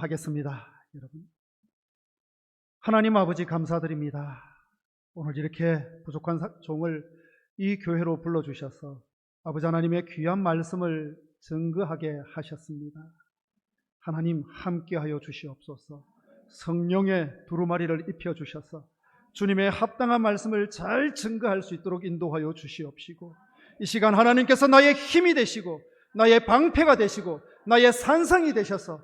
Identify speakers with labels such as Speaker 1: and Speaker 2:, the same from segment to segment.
Speaker 1: 하겠습니다. 여러분, 하나님 아버지 감사드립니다. 오늘 이렇게 부족한 종을 이 교회로 불러주셔서 아버지 하나님의 귀한 말씀을 증거하게 하셨습니다. 하나님 함께하여 주시옵소서. 성령의 두루마리를 입혀주셔서 주님의 합당한 말씀을 잘 증거할 수 있도록 인도하여 주시옵시고, 이 시간 하나님께서 나의 힘이 되시고 나의 방패가 되시고 나의 산성이 되셔서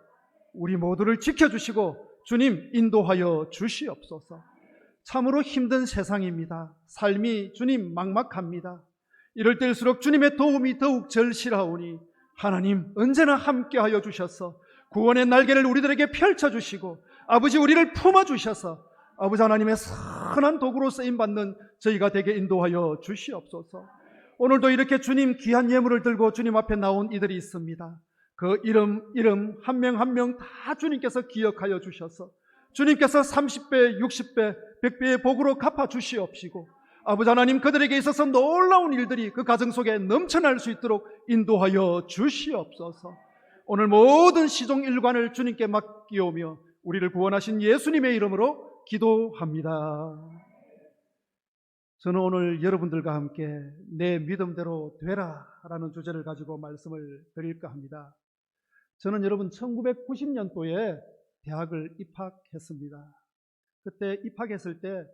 Speaker 1: 우리 모두를 지켜주시고 주님 인도하여 주시옵소서. 참으로 힘든 세상입니다. 삶이 주님 막막합니다. 이럴 때일수록 주님의 도움이 더욱 절실하오니 하나님 언제나 함께하여 주셔서 구원의 날개를 우리들에게 펼쳐주시고 아버지 우리를 품어주셔서 아버지 하나님의 선한 도구로 쓰임받는 저희가 되게 인도하여 주시옵소서. 오늘도 이렇게 주님 귀한 예물을 들고 주님 앞에 나온 이들이 있습니다. 그 이름 한 명 한 명 다 주님께서 기억하여 주셔서 주님께서 30배, 60배, 100배의 복으로 갚아 주시옵시고 아버지 하나님 그들에게 있어서 놀라운 일들이 그 가정 속에 넘쳐날 수 있도록 인도하여 주시옵소서. 오늘 모든 시종 일관을 주님께 맡기오며 우리를 구원하신 예수님의 이름으로 기도합니다. 저는 오늘 여러분들과 함께 내 믿음대로 되라 라는 주제를 가지고 말씀을 드릴까 합니다. 저는 여러분 1990년도에 대학을 입학했습니다. 그때 입학했을 때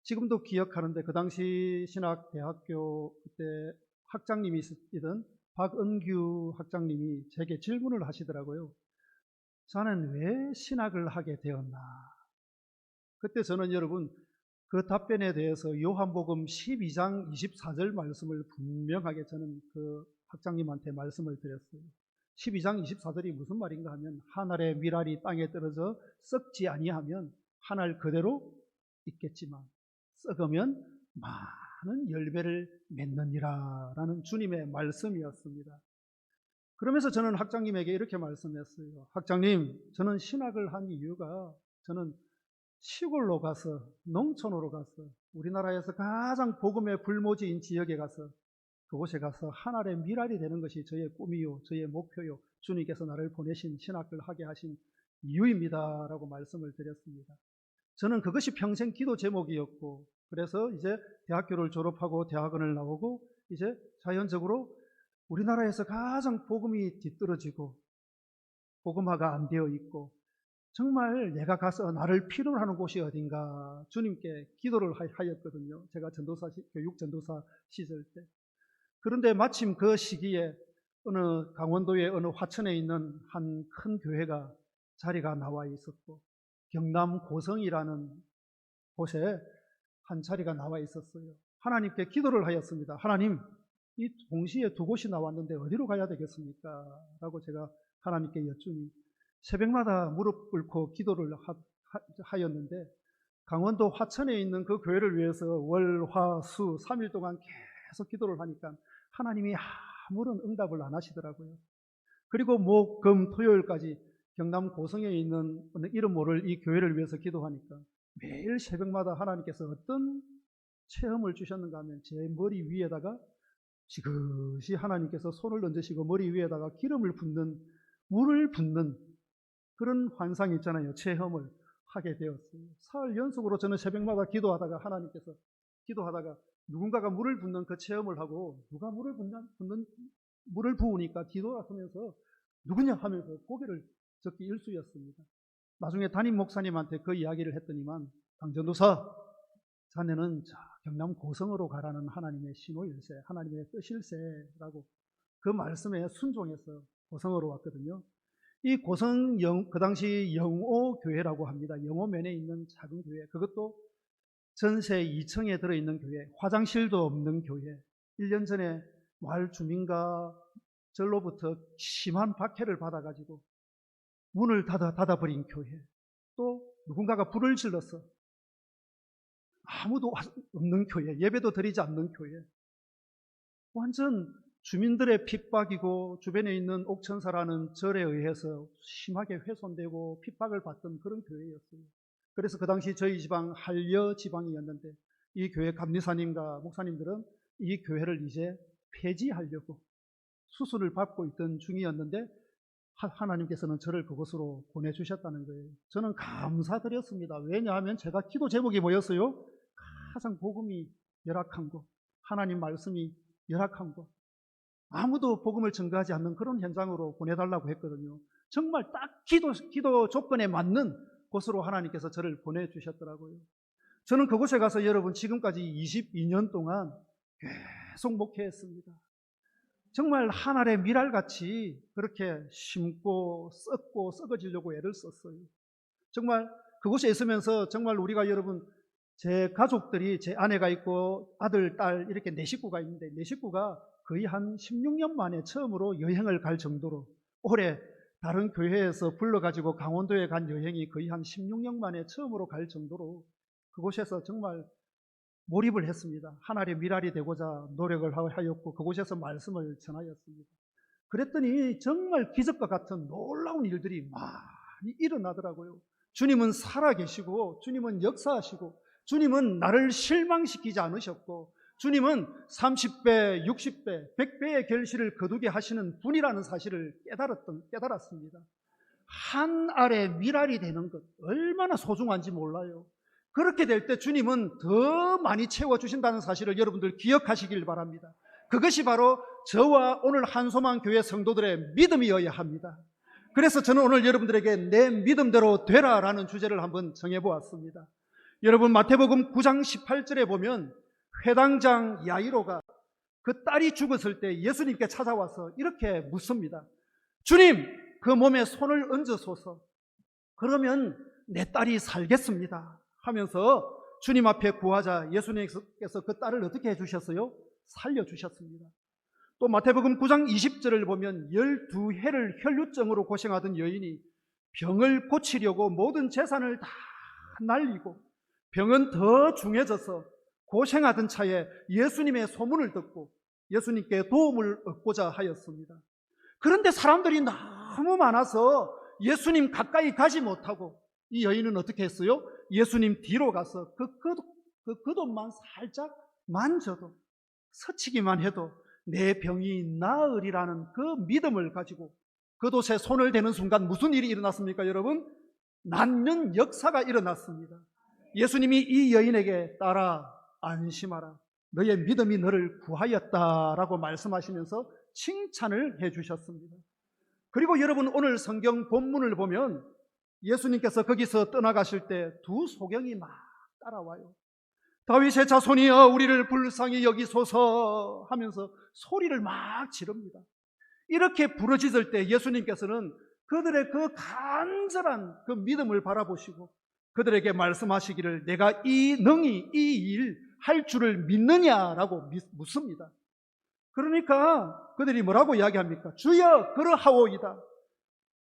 Speaker 1: 지금도 기억하는데 그 당시 신학대학교 그때 학장님이시던 박은규 학장님이 제게 질문을 하시더라고요. 저는 왜 신학을 하게 되었나? 그때 저는 여러분 그 답변에 대해서 요한복음 12장 24절 말씀을 분명하게 저는 그 학장님한테 말씀을 드렸어요. 12장 24절이 무슨 말인가 하면 한 알의 밀알이 땅에 떨어져 썩지 아니하면 한 알 그대로 있겠지만 썩으면 많은 열매를 맺느니라 라는 주님의 말씀이었습니다. 그러면서 저는 학장님에게 이렇게 말씀했어요. 학장님, 저는 신학을 한 이유가 저는 시골로 가서 농촌으로 가서 우리나라에서 가장 복음의 불모지인 지역에 가서 그곳에 가서 한 알의 밀알이 되는 것이 저의 꿈이요 저의 목표요 주님께서 나를 보내신 신학을 하게 하신 이유입니다 라고 말씀을 드렸습니다. 저는 그것이 평생 기도 제목이었고 그래서 이제 대학교를 졸업하고 대학원을 나오고 이제 자연적으로 우리나라에서 가장 복음이 뒤떨어지고 복음화가 안 되어 있고 정말 내가 가서 나를 필요로 하는 곳이 어딘가 주님께 기도를 하였거든요. 제가 교육 전도사 시절 때. 그런데 마침 그 시기에 어느 강원도의 어느 화천에 있는 한 큰 교회가 자리가 나와 있었고 경남 고성이라는 곳에 한 자리가 나와 있었어요. 하나님께 기도를 하였습니다. 하나님, 이 동시에 두 곳이 나왔는데 어디로 가야 되겠습니까? 라고 제가 하나님께 여쭈니 새벽마다 무릎 꿇고 기도를 하였는데 강원도 화천에 있는 그 교회를 위해서 월, 화, 수 3일 동안 계속 기도를 하니까 하나님이 아무런 응답을 안 하시더라고요. 그리고 목, 금, 토요일까지 경남 고성에 있는 이름 모를 이 교회를 위해서 기도하니까 매일 새벽마다 하나님께서 어떤 체험을 주셨는가 하면 제 머리 위에다가 지그시 하나님께서 손을 얹으시고 머리 위에다가 기름을 붓는, 물을 붓는 그런 환상이 있잖아요. 체험을 하게 되었어요. 사흘 연속으로 저는 새벽마다 기도하다가 하나님께서 기도하다가 누군가가 물을 붓는 그 체험을 하고 누가 물을 부으니까 뒤돌아서면서 누구냐 하면서 고개를 젓기 일쑤였습니다. 나중에 담임 목사님한테 그 이야기를 했더니만 강전도사, 자네는 경남 고성으로 가라는 하나님의 신호일세, 하나님의 뜻일세라고 그 말씀에 순종해서 고성으로 왔거든요. 이 고성 그 당시 영오교회라고 합니다. 영오면에 있는 작은 교회, 그것도 전세 2층에 들어있는 교회, 화장실도 없는 교회, 1년 전에 마을 주민과 절로부터 심한 박해를 받아가지고 문을 닫아버린 교회, 또 누군가가 불을 질러서 아무도 없는 교회, 예배도 드리지 않는 교회, 완전 주민들의 핍박이고 주변에 있는 옥천사라는 절에 의해서 심하게 훼손되고 핍박을 받던 그런 교회였어요. 그래서 그 당시 저희 지방 한려 지방이었는데 이 교회 감리사님과 목사님들은 이 교회를 이제 폐지하려고 수술을 받고 있던 중이었는데 하나님께서는 저를 그곳으로 보내주셨다는 거예요. 저는 감사드렸습니다. 왜냐하면 제가 기도 제목이 뭐였어요? 가장 복음이 열악한 곳, 하나님 말씀이 열악한 곳, 아무도 복음을 전가하지 않는 그런 현장으로 보내달라고 했거든요. 정말 딱 기도 조건에 맞는 곳으로 하나님께서 저를 보내주셨더라고요. 저는 그곳에 가서 여러분 지금까지 22년 동안 계속 목회했습니다. 정말 한 알의 밀알같이 그렇게 심고 썩고 썩어지려고 애를 썼어요. 정말 그곳에 있으면서 정말 우리가 여러분, 제 가족들이, 제 아내가 있고 아들, 딸 이렇게 네 식구가 있는데, 네 식구가 거의 한 16년 만에 처음으로 여행을 갈 정도로, 올해 다른 교회에서 불러가지고 강원도에 간 여행이 거의 한 16년 만에 처음으로 갈 정도로 그곳에서 정말 몰입을 했습니다. 하나님의 밀알이 되고자 노력을 하였고 그곳에서 말씀을 전하였습니다. 그랬더니 정말 기적과 같은 놀라운 일들이 많이 일어나더라고요. 주님은 살아계시고 주님은 역사하시고 주님은 나를 실망시키지 않으셨고 주님은 30배, 60배, 100배의 결실을 거두게 하시는 분이라는 사실을 깨달았습니다. 한 알의 밀알이 되는 것 얼마나 소중한지 몰라요. 그렇게 될 때 주님은 더 많이 채워주신다는 사실을 여러분들 기억하시길 바랍니다. 그것이 바로 저와 오늘 한소망 교회 성도들의 믿음이어야 합니다. 그래서 저는 오늘 여러분들에게 내 믿음대로 되라라는 주제를 한번 정해보았습니다. 여러분 마태복음 9장 18절에 보면 회당장 야이로가 그 딸이 죽었을 때 예수님께 찾아와서 이렇게 묻습니다. 주님, 그 몸에 손을 얹으소서. 그러면 내 딸이 살겠습니다 하면서 주님 앞에 구하자 예수님께서 그 딸을 어떻게 해주셨어요? 살려주셨습니다. 또 마태복음 9장 20절을 보면 12해를 혈루증으로 고생하던 여인이 병을 고치려고 모든 재산을 다 날리고 병은 더 중해져서 고생하던 차에 예수님의 소문을 듣고 예수님께 도움을 얻고자 하였습니다. 그런데 사람들이 너무 많아서 예수님 가까이 가지 못하고 이 여인은 어떻게 했어요? 예수님 뒤로 가서 그 겉옷만 살짝 만져도, 스치기만 해도 내 병이 나으리라는 그 믿음을 가지고 겉옷에 손을 대는 순간 무슨 일이 일어났습니까, 여러분? 낫는 역사가 일어났습니다. 예수님이 이 여인에게 딸아 안심하라, 너의 믿음이 너를 구하였다라고 말씀하시면서 칭찬을 해주셨습니다. 그리고 여러분 오늘 성경 본문을 보면 예수님께서 거기서 떠나가실 때 두 소경이 막 따라와요. 다윗의 자손이여 우리를 불쌍히 여기소서 하면서 소리를 막 지릅니다. 이렇게 부르짖을 때 예수님께서는 그들의 그 간절한 그 믿음을 바라보시고 그들에게 말씀하시기를 내가 능히 이 일 할 줄을 믿느냐라고 묻습니다. 그러니까 그들이 뭐라고 이야기합니까? 주여 그러하오이다.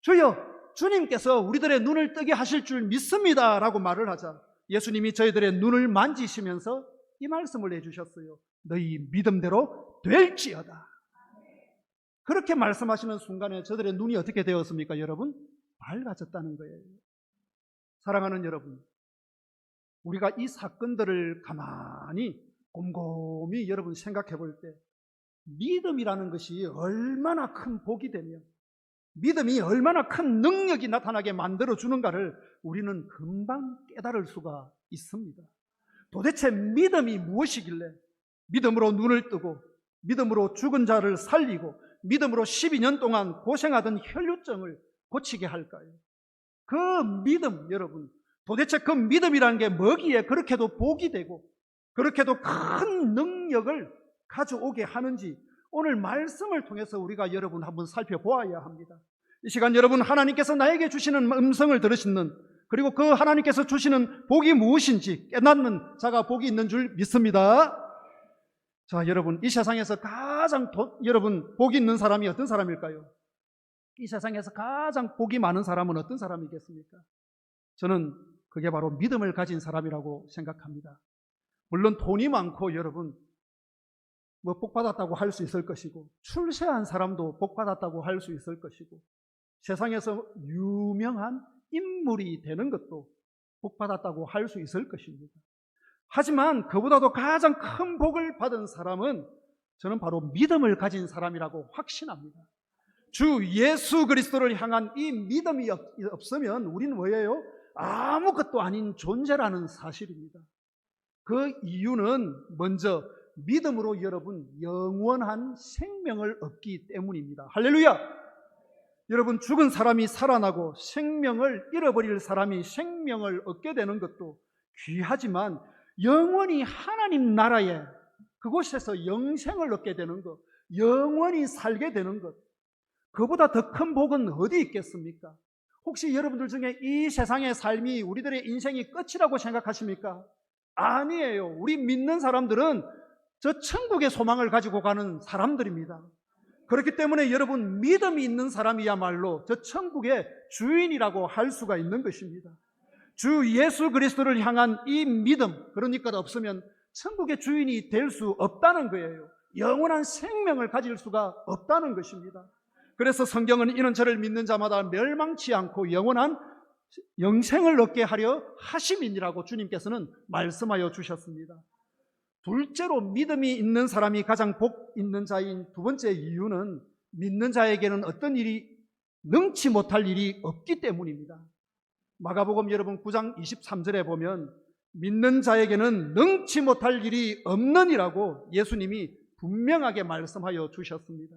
Speaker 1: 주여 주님께서 우리들의 눈을 뜨게 하실 줄 믿습니다 라고 말을 하자 예수님이 저희들의 눈을 만지시면서 이 말씀을 해주셨어요. 너희 믿음대로 될지어다. 그렇게 말씀하시는 순간에 저들의 눈이 어떻게 되었습니까, 여러분? 밝아졌다는 거예요. 사랑하는 여러분, 우리가 이 사건들을 가만히 곰곰이 여러분 생각해 볼 때 믿음이라는 것이 얼마나 큰 복이 되며 믿음이 얼마나 큰 능력이 나타나게 만들어주는가를 우리는 금방 깨달을 수가 있습니다. 도대체 믿음이 무엇이길래 믿음으로 눈을 뜨고 믿음으로 죽은 자를 살리고 믿음으로 12년 동안 고생하던 혈루증을 고치게 할까요? 그 믿음, 여러분, 도대체 그 믿음이라는 게 뭐기에 그렇게도 복이 되고 그렇게도 큰 능력을 가져오게 하는지 오늘 말씀을 통해서 우리가 여러분 한번 살펴보아야 합니다. 이 시간 여러분 하나님께서 나에게 주시는 음성을 들으시는, 그리고 그 하나님께서 주시는 복이 무엇인지 깨닫는 자가 복이 있는 줄 믿습니다. 자, 여러분, 이 세상에서 가장 여러분 복이 있는 사람이 어떤 사람일까요? 이 세상에서 가장 복이 많은 사람은 어떤 사람이겠습니까? 저는 그게 바로 믿음을 가진 사람이라고 생각합니다. 물론 돈이 많고 여러분 뭐 복받았다고 할 수 있을 것이고 출세한 사람도 복받았다고 할 수 있을 것이고 세상에서 유명한 인물이 되는 것도 복받았다고 할 수 있을 것입니다. 하지만 그보다도 가장 큰 복을 받은 사람은 저는 바로 믿음을 가진 사람이라고 확신합니다. 주 예수 그리스도를 향한 이 믿음이 없으면 우리는 뭐예요? 아무것도 아닌 존재라는 사실입니다. 그 이유는 먼저 믿음으로 여러분 영원한 생명을 얻기 때문입니다. 할렐루야! 여러분, 죽은 사람이 살아나고 생명을 잃어버릴 사람이 생명을 얻게 되는 것도 귀하지만 영원히 하나님 나라에 그곳에서 영생을 얻게 되는 것, 영원히 살게 되는 것, 그보다 더 큰 복은 어디 있겠습니까? 혹시 여러분들 중에 이 세상의 삶이 우리들의 인생이 끝이라고 생각하십니까? 아니에요. 우리 믿는 사람들은 저 천국의 소망을 가지고 가는 사람들입니다. 그렇기 때문에 여러분, 믿음이 있는 사람이야말로 저 천국의 주인이라고 할 수가 있는 것입니다. 주 예수 그리스도를 향한 이 믿음, 그러니까 없으면 천국의 주인이 될 수 없다는 거예요. 영원한 생명을 가질 수가 없다는 것입니다. 그래서 성경은 이는 저를 믿는 자마다 멸망치 않고 영원한 영생을 얻게 하려 하심이니라고 주님께서는 말씀하여 주셨습니다. 둘째로 믿음이 있는 사람이 가장 복 있는 자인 두 번째 이유는 믿는 자에게는 어떤 일이 능치 못할 일이 없기 때문입니다. 마가복음 여러분 9장 23절에 보면 믿는 자에게는 능치 못할 일이 없느니라고 예수님이 분명하게 말씀하여 주셨습니다.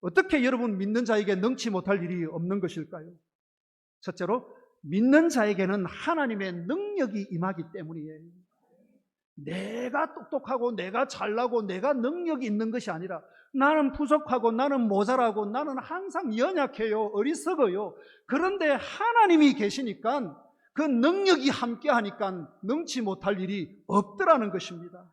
Speaker 1: 어떻게 여러분 믿는 자에게 능치 못할 일이 없는 것일까요? 첫째로 믿는 자에게는 하나님의 능력이 임하기 때문이에요. 내가 똑똑하고 내가 잘나고 내가 능력이 있는 것이 아니라 나는 부족하고 나는 모자라고 나는 항상 연약해요, 어리석어요. 그런데 하나님이 계시니까 그 능력이 함께하니까 능치 못할 일이 없더라는 것입니다.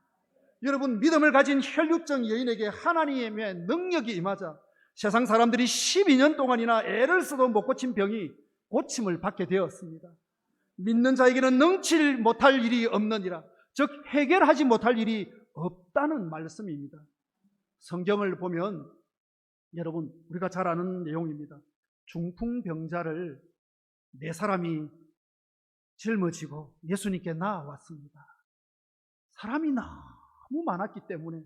Speaker 1: 여러분, 믿음을 가진 혈육적 여인에게 하나님의 능력이 임하자 세상 사람들이 12년 동안이나 애를 써도 못 고친 병이 고침을 받게 되었습니다. 믿는 자에게는 능치 못할 일이 없느니라, 즉 해결하지 못할 일이 없다는 말씀입니다. 성경을 보면 여러분, 우리가 잘 아는 내용입니다. 중풍병자를 네 사람이 짊어지고 예수님께 나아왔습니다. 사람이 너무 많았기 때문에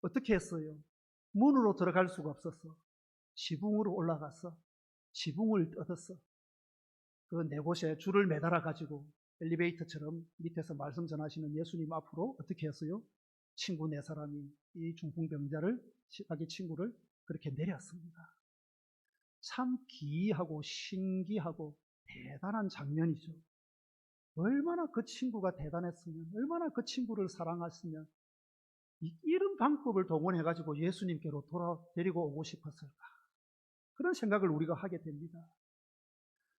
Speaker 1: 어떻게 했어요? 문으로 들어갈 수가 없었어. 지붕으로 올라가서 지붕을 뜯었어. 그 네 곳에 줄을 매달아 가지고 엘리베이터처럼 밑에서 말씀 전하시는 예수님 앞으로 어떻게 했어요? 친구 네 사람이 이 중풍병자를, 자기 친구를 그렇게 내렸습니다. 참 기이하고 신기하고 대단한 장면이죠. 얼마나 그 친구가 대단했으면, 얼마나 그 친구를 사랑했으면 이런 방법을 동원해가지고 예수님께로 데리고 오고 싶었을까? 그런 생각을 우리가 하게 됩니다.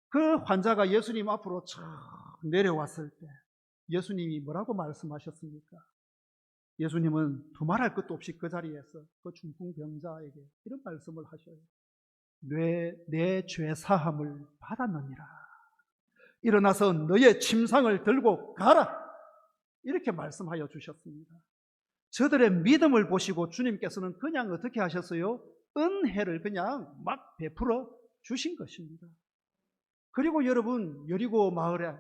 Speaker 1: 그 환자가 예수님 앞으로 쫙 내려왔을 때 예수님이 뭐라고 말씀하셨습니까? 예수님은 두말할 것도 없이 그 자리에서 그 중풍병자에게 이런 말씀을 하셔요. 내 죄 사함을 받았느니라. 일어나서 너의 침상을 들고 가라. 이렇게 말씀하여 주셨습니다. 저들의 믿음을 보시고 주님께서는 그냥 어떻게 하셨어요? 은혜를 그냥 막 베풀어 주신 것입니다. 그리고 여러분, 여리고 마을에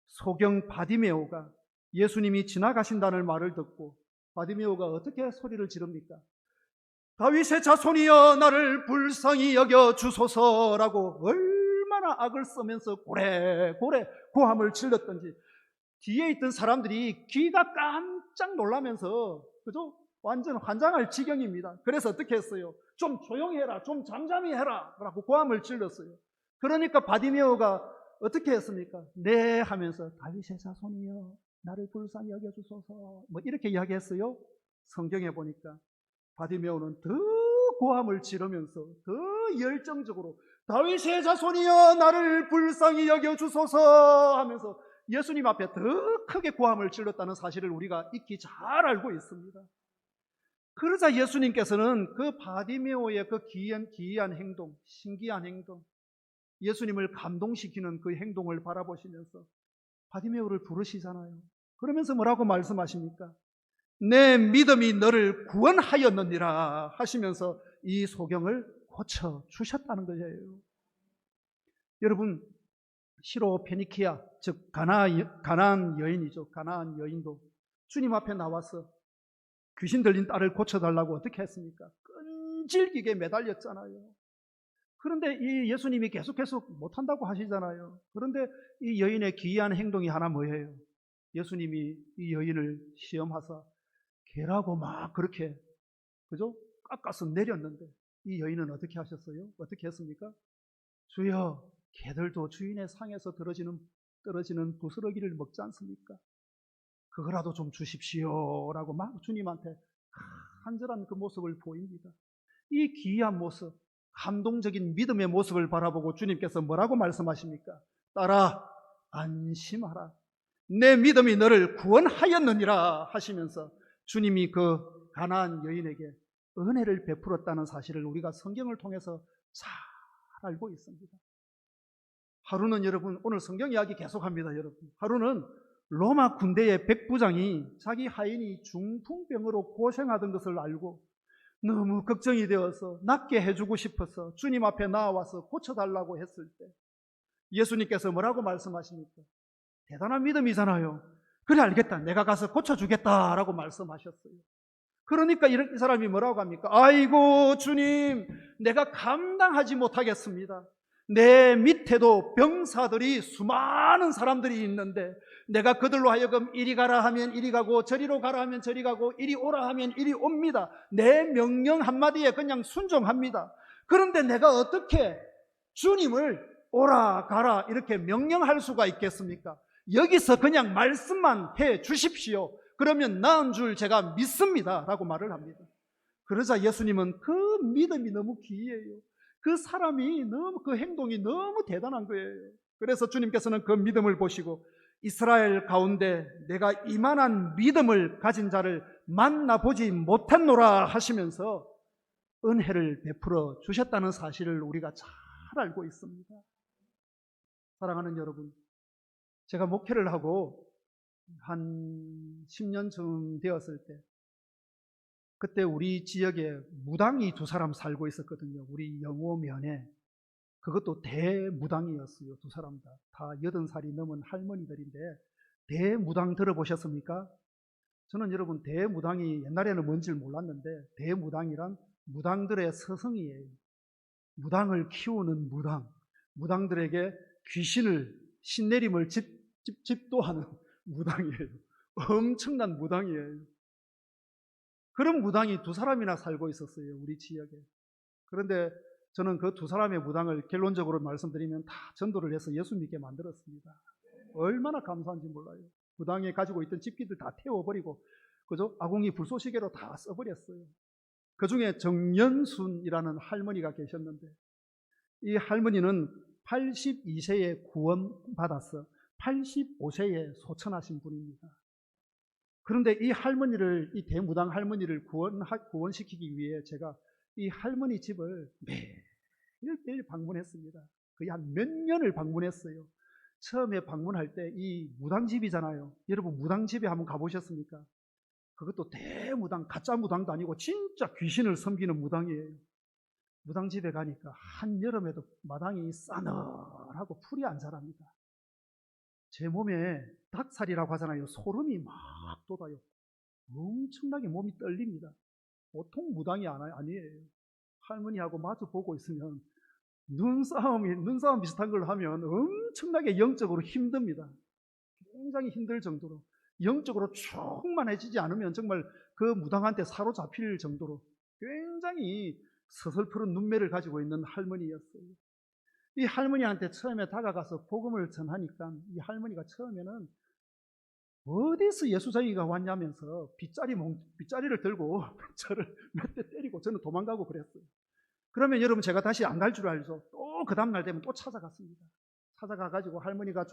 Speaker 1: 소경 바디메오가 예수님이 지나가신다는 말을 듣고 바디메오가 어떻게 소리를 지릅니까? 다윗의 자손이여 나를 불쌍히 여겨 주소서라고 얼마나 악을 쓰면서 고래고래 고함을 질렀던지 뒤에 있던 사람들이 귀가 깜짝 놀라면서 그죠? 완전 환장할 지경입니다. 그래서 어떻게 했어요? 좀 조용히 해라, 좀 잠잠히 해라 라고 고함을 질렀어요. 그러니까 바디메오가 어떻게 했습니까? 네 하면서 다윗의 자손이여 나를 불쌍히 여겨주소서 뭐 이렇게 이야기했어요. 성경에 보니까 바디메오는 더 고함을 지르면서 더 열정적으로 다윗의 자손이여 나를 불쌍히 여겨주소서 하면서 예수님 앞에 더 크게 고함을 질렀다는 사실을 우리가 익히 잘 알고 있습니다. 그러자 예수님께서는 그 바디메오의 그 기이한 행동, 신기한 행동, 예수님을 감동시키는 그 행동을 바라보시면서 바디메오를 부르시잖아요. 그러면서 뭐라고 말씀하십니까? 내 믿음이 너를 구원하였느니라 하시면서 이 소경을 고쳐주셨다는 거예요. 여러분, 시로 페니키아, 즉 가나안 여인이죠. 가나안 여인도 주님 앞에 나와서 귀신 들린 딸을 고쳐달라고 어떻게 했습니까? 끈질기게 매달렸잖아요. 그런데 이 예수님이 계속 못한다고 하시잖아요. 그런데 이 여인의 기이한 행동이 하나 뭐예요? 예수님이 이 여인을 시험하사 개라고 막 그렇게, 그죠? 깎아서 내렸는데 이 여인은 어떻게 하셨어요? 어떻게 했습니까? 주여, 개들도 주인의 상에서 떨어지는 부스러기를 먹지 않습니까? 그거라도 좀 주십시오라고 막 주님한테 간절한 그 모습을 보입니다. 이 기이한 모습, 감동적인 믿음의 모습을 바라보고 주님께서 뭐라고 말씀하십니까? 딸아, 안심하라. 내 믿음이 너를 구원하였느니라 하시면서 주님이 그 가나안 여인에게 은혜를 베풀었다는 사실을 우리가 성경을 통해서 잘 알고 있습니다. 하루는 여러분, 오늘 성경 이야기 계속합니다. 여러분, 하루는 로마 군대의 백부장이 자기 하인이 중풍병으로 고생하던 것을 알고 너무 걱정이 되어서 낫게 해주고 싶어서 주님 앞에 나와서 고쳐달라고 했을 때 예수님께서 뭐라고 말씀하십니까? 대단한 믿음이잖아요. 그래, 알겠다, 내가 가서 고쳐주겠다라고 말씀하셨어요. 그러니까 이 사람이 뭐라고 합니까? 아이고 주님, 내가 감당하지 못하겠습니다. 내 밑에도 병사들이 수많은 사람들이 있는데 내가 그들로 하여금 이리 가라 하면 이리 가고 저리로 가라 하면 저리 가고 이리 오라 하면 이리 옵니다. 내 명령 한마디에 그냥 순종합니다. 그런데 내가 어떻게 주님을 오라 가라 이렇게 명령할 수가 있겠습니까? 여기서 그냥 말씀만 해 주십시오. 그러면 나은 줄 제가 믿습니다 라고 말을 합니다. 그러자 예수님은 그 믿음이 너무 기이해요. 그 사람이 너무, 그 행동이 너무 대단한 거예요. 그래서 주님께서는 그 믿음을 보시고 이스라엘 가운데 내가 이만한 믿음을 가진 자를 만나보지 못했노라 하시면서 은혜를 베풀어 주셨다는 사실을 우리가 잘 알고 있습니다. 사랑하는 여러분, 제가 목회를 하고 한 10년쯤 되었을 때 그때 우리 지역에 무당이 2사람 살고 있었거든요. 우리 영호면에. 그것도 대무당이었어요. 2사람 다 80살이 넘은 할머니들인데 대무당 들어보셨습니까? 저는 여러분 대무당이 옛날에는 뭔지 몰랐는데 대무당이란 무당들의 스승이에요. 무당을 키우는 무당, 무당들에게 귀신을 신내림을 집도하는 무당이에요. 엄청난 무당이에요. 그런 무당이 2사람이나 살고 있었어요, 우리 지역에. 그런데 저는 그 2사람의 무당을 결론적으로 말씀드리면 다 전도를 해서 예수 믿게 만들었습니다. 얼마나 감사한지 몰라요. 무당이 가지고 있던 집기들 다 태워버리고, 그죠? 아궁이 불쏘시개로 다 써버렸어요. 그 중에 정연순이라는 할머니가 계셨는데, 이 할머니는 82세에 구원받아서 85세에 소천하신 분입니다. 그런데 이 할머니를, 이 대무당 할머니를 구원시키기 위해 제가 이 할머니 집을 매일 방문했습니다. 거의 한 몇 년을 방문했어요. 처음에 방문할 때 이 무당집이잖아요. 여러분 무당집에 한번 가보셨습니까? 그것도 대무당, 가짜 무당도 아니고 진짜 귀신을 섬기는 무당이에요. 무당집에 가니까 한여름에도 마당이 싸늘하고 풀이 안 자랍니다. 제 몸에 닭살이라고 하잖아요. 소름이 막 돋아요. 엄청나게 몸이 떨립니다. 보통 무당이 아니에요. 할머니하고 마주 보고 있으면 눈싸움 비슷한 걸 하면 엄청나게 영적으로 힘듭니다. 굉장히 힘들 정도로, 영적으로 충만해지지 않으면 정말 그 무당한테 사로잡힐 정도로 굉장히 서슬프른 눈매를 가지고 있는 할머니였어요. 이 할머니한테 처음에 다가가서 복음을 전하니까 이 할머니가 처음에는 어디서 예수쟁이가 왔냐면서 빗자리를 들고 저를 몇 대 때리고 저는 도망가고 그랬어요. 그러면 여러분 제가 다시 안 갈 줄 알죠. 또 그 다음날 되면 또 찾아갔습니다. 찾아가가지고 할머니가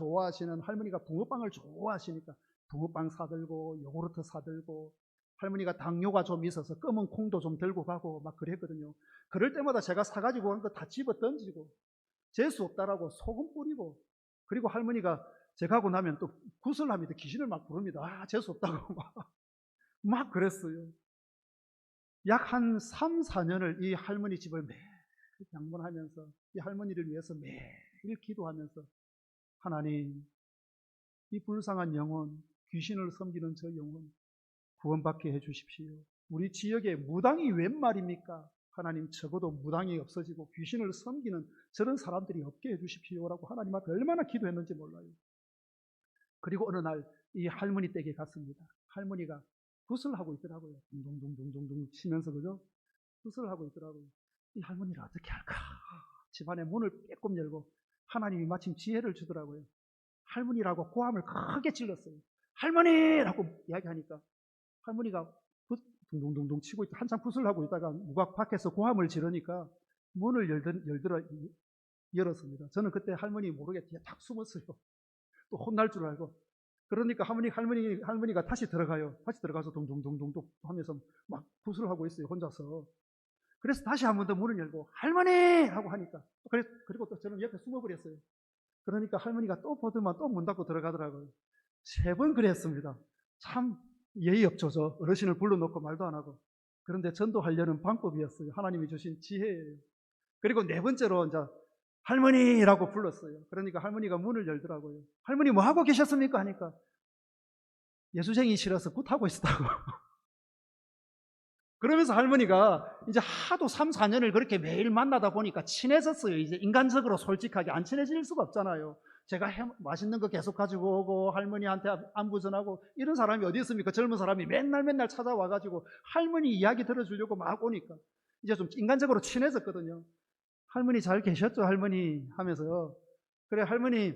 Speaker 1: 붕어빵을 좋아하시니까 붕어빵 사들고 요구르트 사들고, 할머니가 당뇨가 좀 있어서 검은 콩도 좀 들고 가고 막 그랬거든요. 그럴 때마다 제가 사가지고 온 거 다 집어 던지고 재수 없다라고 소금 뿌리고, 그리고 할머니가 제가 하고 나면 또 구슬합니다. 귀신을 막 부릅니다. 재수 없다고 막 그랬어요. 약 한 3, 4년을 이 할머니 집을 매일 방문하면서 이 할머니를 위해서 매일 기도하면서 하나님, 이 불쌍한 영혼, 귀신을 섬기는 저 영혼 구원받게 해 주십시오. 우리 지역에 무당이 웬 말입니까? 하나님 적어도 무당이 없어지고 귀신을 섬기는 저런 사람들이 없게 해주십시오라고 하나님 앞에 얼마나 기도했는지 몰라요. 그리고 어느 날 이 할머니 댁에 갔습니다. 할머니가 굿을 하고 있더라고요. 둥둥둥둥둥 치면서, 그죠? 굿을 하고 있더라고요. 이 할머니를 어떻게 할까? 집안의 문을 빼꼼 열고 하나님이 마침 지혜를 주더라고요. 할머니라고 고함을 크게 질렀어요. 할머니라고 이야기하니까 할머니가 굿 둥둥둥둥 치고 있다. 한참 굿을 하고 있다가 누가 밖에서 고함을 지르니까 문을 열었습니다. 저는 그때 할머니 모르게 뒤에 탁 숨었어요. 또 혼날 줄 알고. 그러니까 할머니가 다시 들어가요. 다시 들어가서 둥둥둥둥 하면서 막 굿을 하고 있어요. 혼자서. 그래서 다시 한 번 더 문을 열고 할머니! 하고 하니까 그리고 또 저는 옆에 숨어버렸어요. 그러니까 할머니가 또 보더만 또 문 닫고 들어가더라고요. 3번 그랬습니다. 참 예의 없죠. 저 어르신을 불러놓고 말도 안 하고. 그런데 전도하려는 방법이었어요. 하나님이 주신 지혜예요. 그리고 4번째로 이제 할머니라고 불렀어요. 그러니까 할머니가 문을 열더라고요. 할머니 뭐 하고 계셨습니까? 하니까 예수쟁이 싫어서 굿하고 있었다고. 그러면서 할머니가 이제 하도 3, 4년을 그렇게 매일 만나다 보니까 친해졌어요. 이제 인간적으로 솔직하게 안 친해질 수가 없잖아요. 제가 맛있는 거 계속 가지고 오고 할머니한테 안부 전하고 이런 사람이 어디 있습니까? 젊은 사람이 맨날 찾아와가지고 할머니 이야기 들어주려고 막 오니까 이제 좀 인간적으로 친해졌거든요. 할머니 잘 계셨죠? 할머니 하면서. 그래 할머니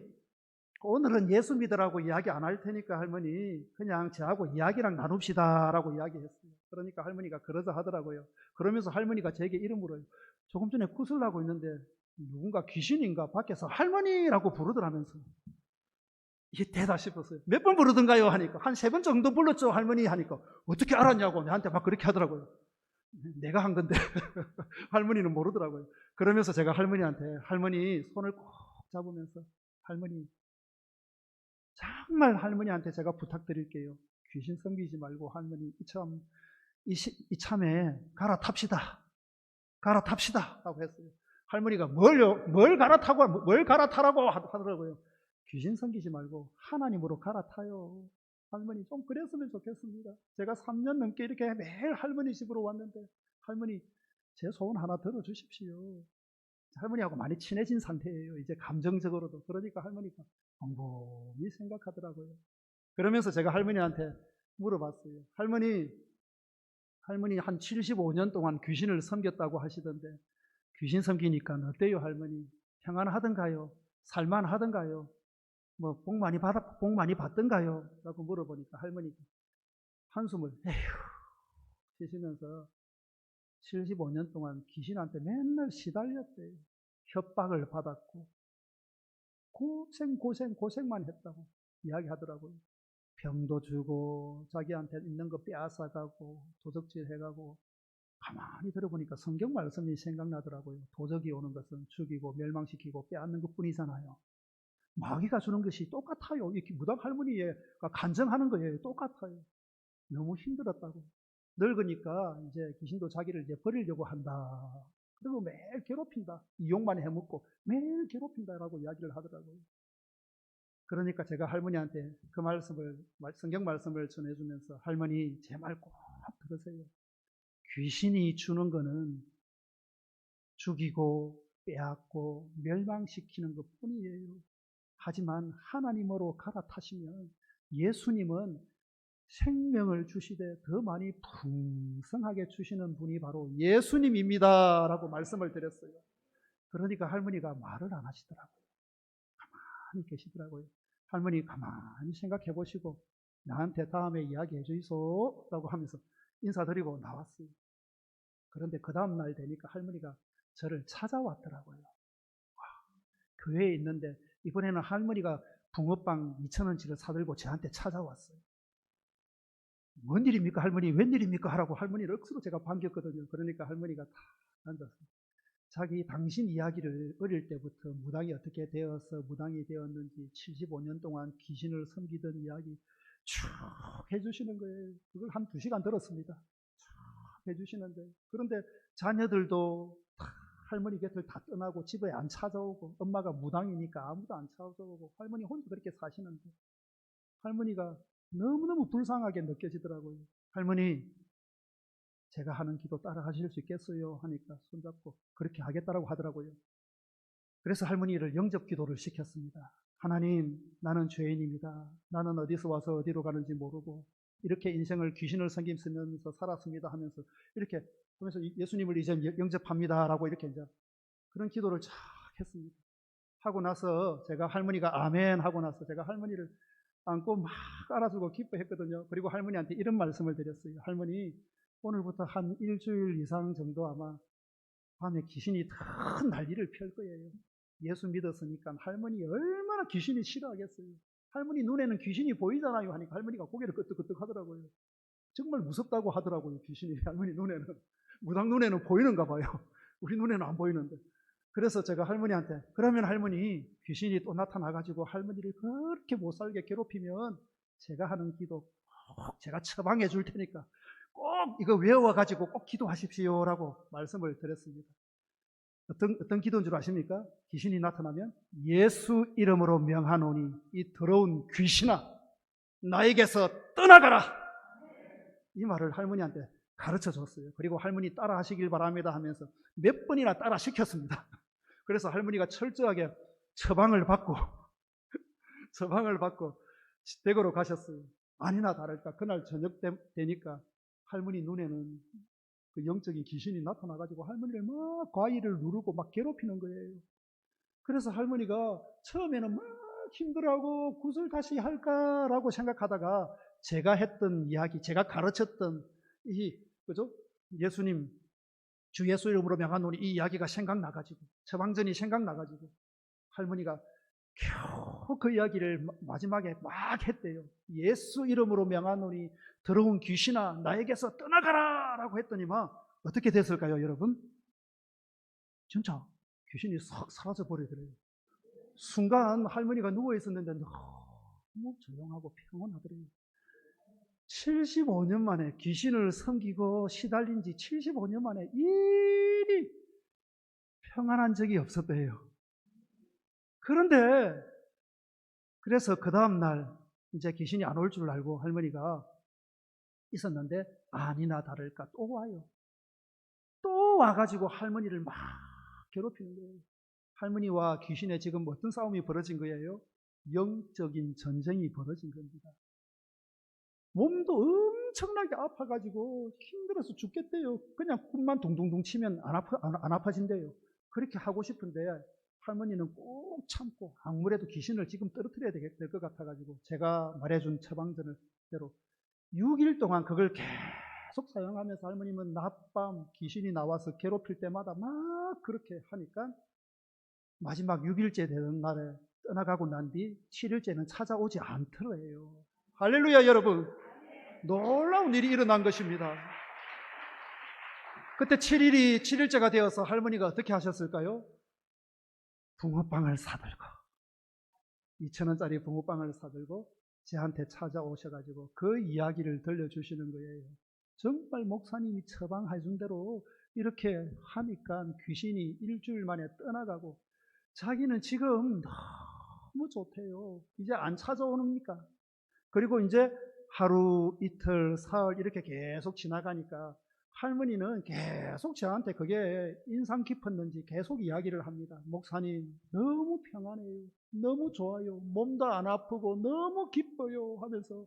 Speaker 1: 오늘은 예수 믿으라고 이야기 안 할 테니까 할머니 그냥 저하고 이야기랑 나눕시다 라고 이야기했어요. 그러니까 할머니가 그러자 하더라고요. 그러면서 할머니가 제게 이름 물어요. 조금 전에 굿을 하고 있는데 누군가 귀신인가 밖에서 할머니라고 부르더라면서. 이게 대다 싶었어요. 몇 번 부르던가요? 하니까 한 3번 정도 불렀죠 할머니 하니까 어떻게 알았냐고 나한테 막 그렇게 하더라고요. 내가 한 건데 할머니는 모르더라고요. 그러면서 제가 할머니 손을 꼭 잡으면서 할머니 정말 할머니한테 제가 부탁드릴게요. 귀신 섬기지 말고 할머니 이참에 갈아탑시다. 갈아탑시다 하고 했어요. 할머니가 뭘 갈아타라고 하더라고요. 귀신 섬기지 말고 하나님으로 갈아타요. 할머니 좀 그랬으면 좋겠습니다. 제가 3년 넘게 이렇게 매일 할머니 집으로 왔는데 할머니 제 소원 하나 들어주십시오. 할머니하고 많이 친해진 상태예요. 이제 감정적으로도. 그러니까 할머니가 곰곰이 생각하더라고요. 그러면서 제가 할머니한테 물어봤어요. 할머니 한 75년 동안 귀신을 섬겼다고 하시던데 귀신 섬기니까 어때요 할머니? 평안하던가요? 살만하던가요? 뭐 복 많이 받던가요? 라고 물어보니까 할머니가 한숨을 에휴 쉬시면서 75년 동안 귀신한테 맨날 시달렸대요. 협박을 받았고 고생만 했다고 이야기하더라고요. 병도 주고 자기한테 있는 거 빼앗아가고 도적질 해가고 가만히 들어보니까 성경 말씀이 생각나더라고요. 도적이 오는 것은 죽이고 멸망시키고 빼앗는 것뿐이잖아요. 마귀가 주는 것이 똑같아요. 이렇게 무당 할머니가 간증하는 거예요. 똑같아요. 너무 힘들었다고. 늙으니까 이제 귀신도 자기를 이제 버리려고 한다. 그리고 매일 괴롭힌다. 이용만 해먹고 매일 괴롭힌다라고 이야기를 하더라고요. 그러니까 제가 할머니한테 그 성경 말씀을 전해주면서 할머니 제 말 꼭 들으세요. 귀신이 주는 거는 죽이고 빼앗고 멸망시키는 것 뿐이에요. 하지만 하나님으로 갈아타시면 예수님은 생명을 주시되 더 많이 풍성하게 주시는 분이 바로 예수님입니다 라고 말씀을 드렸어요. 그러니까 할머니가 말을 안 하시더라고요. 가만히 계시더라고요. 할머니 가만히 생각해 보시고 나한테 다음에 이야기해 주이소 라고 하면서 인사드리고 나왔어요. 그런데 그 다음날 되니까 할머니가 저를 찾아왔더라고요. 교회에 있는데 이번에는 할머니가 붕어빵 2,000원치를 사들고 저한테 찾아왔어요. 뭔 일입니까 할머니? 웬일입니까? 하라고 할머니를 억수로 제가 반겼거든요. 그러니까 할머니가 다 앉아서 당신 이야기를 어릴 때부터 무당이 어떻게 되어서 무당이 되었는지 75년 동안 귀신을 섬기던 이야기 쭉 해주시는 거예요. 그걸 한 2시간 들었습니다. 쭉 해주시는데 그런데 자녀들도 다 할머니 곁을 다 떠나고 집에 안 찾아오고 엄마가 무당이니까 아무도 안 찾아오고 할머니 혼자 그렇게 사시는데 할머니가 너무너무 불쌍하게 느껴지더라고요. 할머니 제가 하는 기도 따라 하실 수 있겠어요? 하니까 손잡고 그렇게 하겠다라고 하더라고요. 그래서 할머니를 영접 기도를 시켰습니다. 하나님, 나는 죄인입니다. 나는 어디서 와서 어디로 가는지 모르고 이렇게 인생을 귀신을 섬기면서 살았습니다 하면서 이렇게 하면서 예수님을 이제 영접합니다라고 이렇게 이제 그런 기도를 쫙 했습니다. 하고 나서 제가 할머니가 아멘 하고 나서 제가 할머니를 안고 막 안아주고 기뻐했거든요. 그리고 할머니한테 이런 말씀을 드렸어요. 할머니, 오늘부터 한 일주일 이상 정도 아마 밤에 귀신이 큰 난리를 펼 거예요. 예수 믿었으니까 할머니 얼마나 귀신이 싫어하겠어요. 할머니 눈에는 귀신이 보이잖아요 하니까 할머니가 고개를 끄덕끄덕 하더라고요. 정말 무섭다고 하더라고요. 귀신이 할머니 눈에는. 무당 눈에는 보이는가 봐요. 우리 눈에는 안 보이는데. 그래서 제가 할머니한테 그러면 할머니 귀신이 또 나타나가지고 할머니를 그렇게 못살게 괴롭히면 제가 하는 기도 꼭 제가 처방해 줄 테니까 꼭 이거 외워가지고 꼭 기도하십시오라고 말씀을 드렸습니다. 어떤 기도인 줄 아십니까? 귀신이 나타나면 예수 이름으로 명하노니 이 더러운 귀신아 나에게서 떠나가라, 이 말을 할머니한테 가르쳐 줬어요. 그리고 할머니 따라 하시길 바랍니다 하면서 몇 번이나 따라 시켰습니다. 그래서 할머니가 철저하게 처방을 받고 댁으로 가셨어요. 아니나 다를까 그날 저녁 되니까 할머니 눈에는 그 영적인 귀신이 나타나가지고 할머니를 막 과일을 누르고 막 괴롭히는 거예요. 그래서 할머니가 처음에는 막 힘들어하고 굿을 다시 할까라고 생각하다가 제가 했던 이야기, 제가 가르쳤던 그죠? 예수님, 주 예수 이름으로 명하노니 이 이야기가 생각나가지고 처방전이 생각나가지고 할머니가 겨우 그 이야기를 마지막에 막 했대요. 예수 이름으로 명하노니 더러운 귀신아 나에게서 떠나가라 라고 했더니만 어떻게 됐을까요 여러분? 진짜 귀신이 싹 사라져 버리더래요. 순간 할머니가 누워 있었는데 너무 조용하고 평온하더래요. 75년 만에 귀신을 섬기고 시달린 지 75년 만에 이리 평안한 적이 없었대요. 그런데 그래서 그 다음날 이제 귀신이 안 올 줄 알고 할머니가 있었는데 아니나 다를까 또 와요. 또 와가지고 할머니를 막 괴롭히는 거예요. 할머니와 귀신의 지금 어떤 싸움이 벌어진 거예요? 영적인 전쟁이 벌어진 겁니다. 몸도 엄청나게 아파가지고 힘들어서 죽겠대요. 그냥 꿈만 둥둥둥 치면 안 아파진대요. 그렇게 하고 싶은데 할머니는 꼭 참고 아무래도 귀신을 지금 떨어뜨려야 될 것 같아가지고 제가 말해준 처방전대로 6일 동안 그걸 계속 사용하면서 할머님은 낮밤 귀신이 나와서 괴롭힐 때마다 막 그렇게 하니까 마지막 6일째 되는 날에 떠나가고 난 뒤 7일째는 찾아오지 않더래요. 할렐루야 여러분, 놀라운 일이 일어난 것입니다. 그때 7일째가 되어서 할머니가 어떻게 하셨을까요? 붕어빵을 사들고 2,000원짜리 붕어빵을 사들고 저한테 찾아오셔가지고 그 이야기를 들려주시는 거예요. 정말 목사님이 처방해준 대로 이렇게 하니까 귀신이 일주일 만에 떠나가고 자기는 지금 너무 좋대요. 이제 안 찾아오니까. 그리고 이제 하루, 이틀, 사흘 이렇게 계속 지나가니까 할머니는 계속 저한테 그게 인상 깊었는지 계속 이야기를 합니다. 목사님, 너무 평안해요. 너무 좋아요. 몸도 안 아프고 너무 기뻐요. 하면서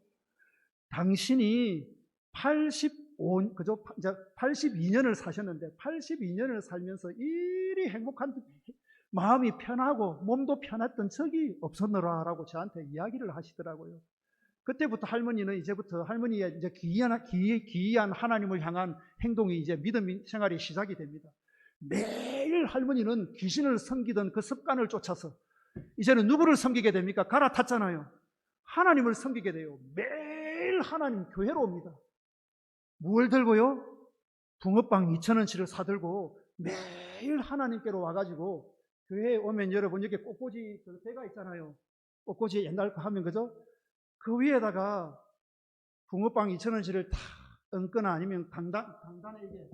Speaker 1: 당신이 82년을 사셨는데 82년을 살면서 이리 행복한 마음이 편하고 몸도 편했던 적이 없었노라 라고 저한테 이야기를 하시더라고요. 그때부터 할머니는 이제부터 할머니의 이제 기이한 하나님을 향한 행동이 이제 믿음 생활이 시작이 됩니다. 매일 할머니는 귀신을 섬기던 그 습관을 쫓아서 이제는 누구를 섬기게 됩니까? 갈아탔잖아요. 하나님을 섬기게 돼요. 매일 하나님 교회로 옵니다. 뭘 들고요? 붕어빵 2,000원치를 사들고 매일 하나님께로 와가지고 교회에 오면 여러분 여기 꽃꽂이 그 배가 있잖아요. 꽃꽂이 옛날 거 하면 그죠? 그 위에다가 붕어빵 2,000원치를 탁 얹거나 아니면 강단에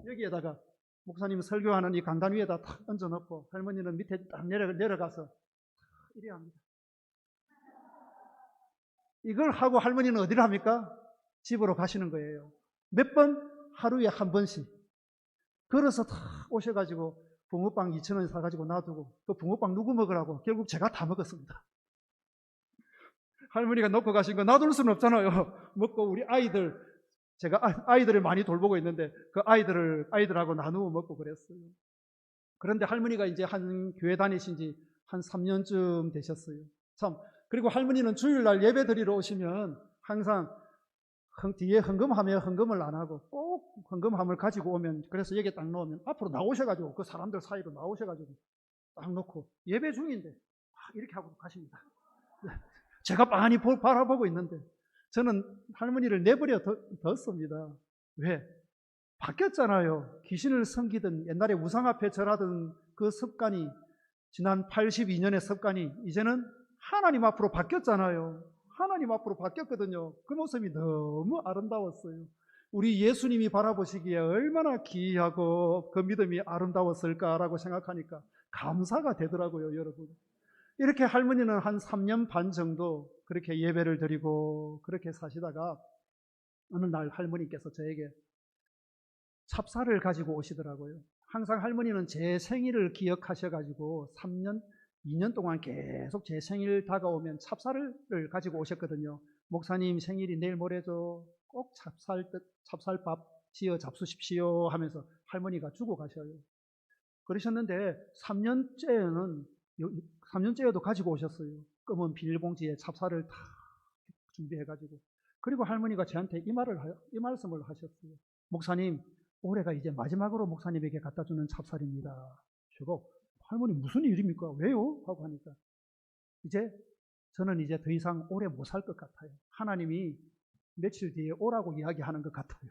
Speaker 1: 여기에다가 목사님 설교하는 이 강단 위에다 탁 얹어 놓고 할머니는 밑에 딱 내려가서 이래 합니다. 이걸 하고 할머니는 어디를 합니까? 집으로 가시는 거예요. 몇 번? 하루에 한 번씩 걸어서 다 오셔가지고 붕어빵 2,000원 사가지고 놔두고 그 붕어빵 누구 먹으라고 결국 제가 다 먹었습니다. 할머니가 놓고 가신 거 놔둘 수는 없잖아요. 먹고 우리 아이들, 제가 아이들을 많이 돌보고 있는데 그 아이들하고 나누어 먹고 그랬어요. 그런데 할머니가 이제 한 교회 다니신 지 한 3년쯤 되셨어요. 참, 그리고 할머니는 주일날 예배 드리러 오시면 항상 뒤에 헌금하면 헌금을 안 하고 꼭 헌금함을 가지고 오면, 그래서 여기 딱 놓으면 앞으로 나오셔가지고 그 사람들 사이로 나오셔가지고 딱 놓고 예배 중인데 이렇게 하고 가십니다. 제가 빤히 바라보고 있는데 저는 할머니를 내버려 뒀습니다. 왜? 바뀌었잖아요. 귀신을 섬기던 옛날에 우상 앞에 절하던 그 습관이, 지난 82년의 습관이 이제는 하나님 앞으로 바뀌었잖아요. 하나님 앞으로 바뀌었거든요. 그 모습이 너무 아름다웠어요. 우리 예수님이 바라보시기에 얼마나 귀하고 그 믿음이 아름다웠을까라고 생각하니까 감사가 되더라고요, 여러분. 이렇게 할머니는 한 3년 반 정도 그렇게 예배를 드리고 그렇게 사시다가 어느 날 할머니께서 저에게 찹쌀을 가지고 오시더라고요. 항상 할머니는 제 생일을 기억하셔가지고 2년 동안 계속 제 생일 다가오면 찹쌀을 가지고 오셨거든요. 목사님 생일이 내일 모레죠. 꼭 찹쌀밥 지어 잡수십시오 하면서 할머니가 주고 가셔요. 그러셨는데 3년째에도 가지고 오셨어요. 검은 비닐봉지에 찹쌀을 다 준비해가지고. 그리고 할머니가 저한테 이 말씀을 하셨어요. 목사님, 올해가 이제 마지막으로 목사님에게 갖다 주는 찹쌀입니다. 제가 할머니 무슨 일입니까? 왜요? 하고 하니까 저는 이제 더 이상 오래 못 살 것 같아요. 하나님이 며칠 뒤에 오라고 이야기하는 것 같아요.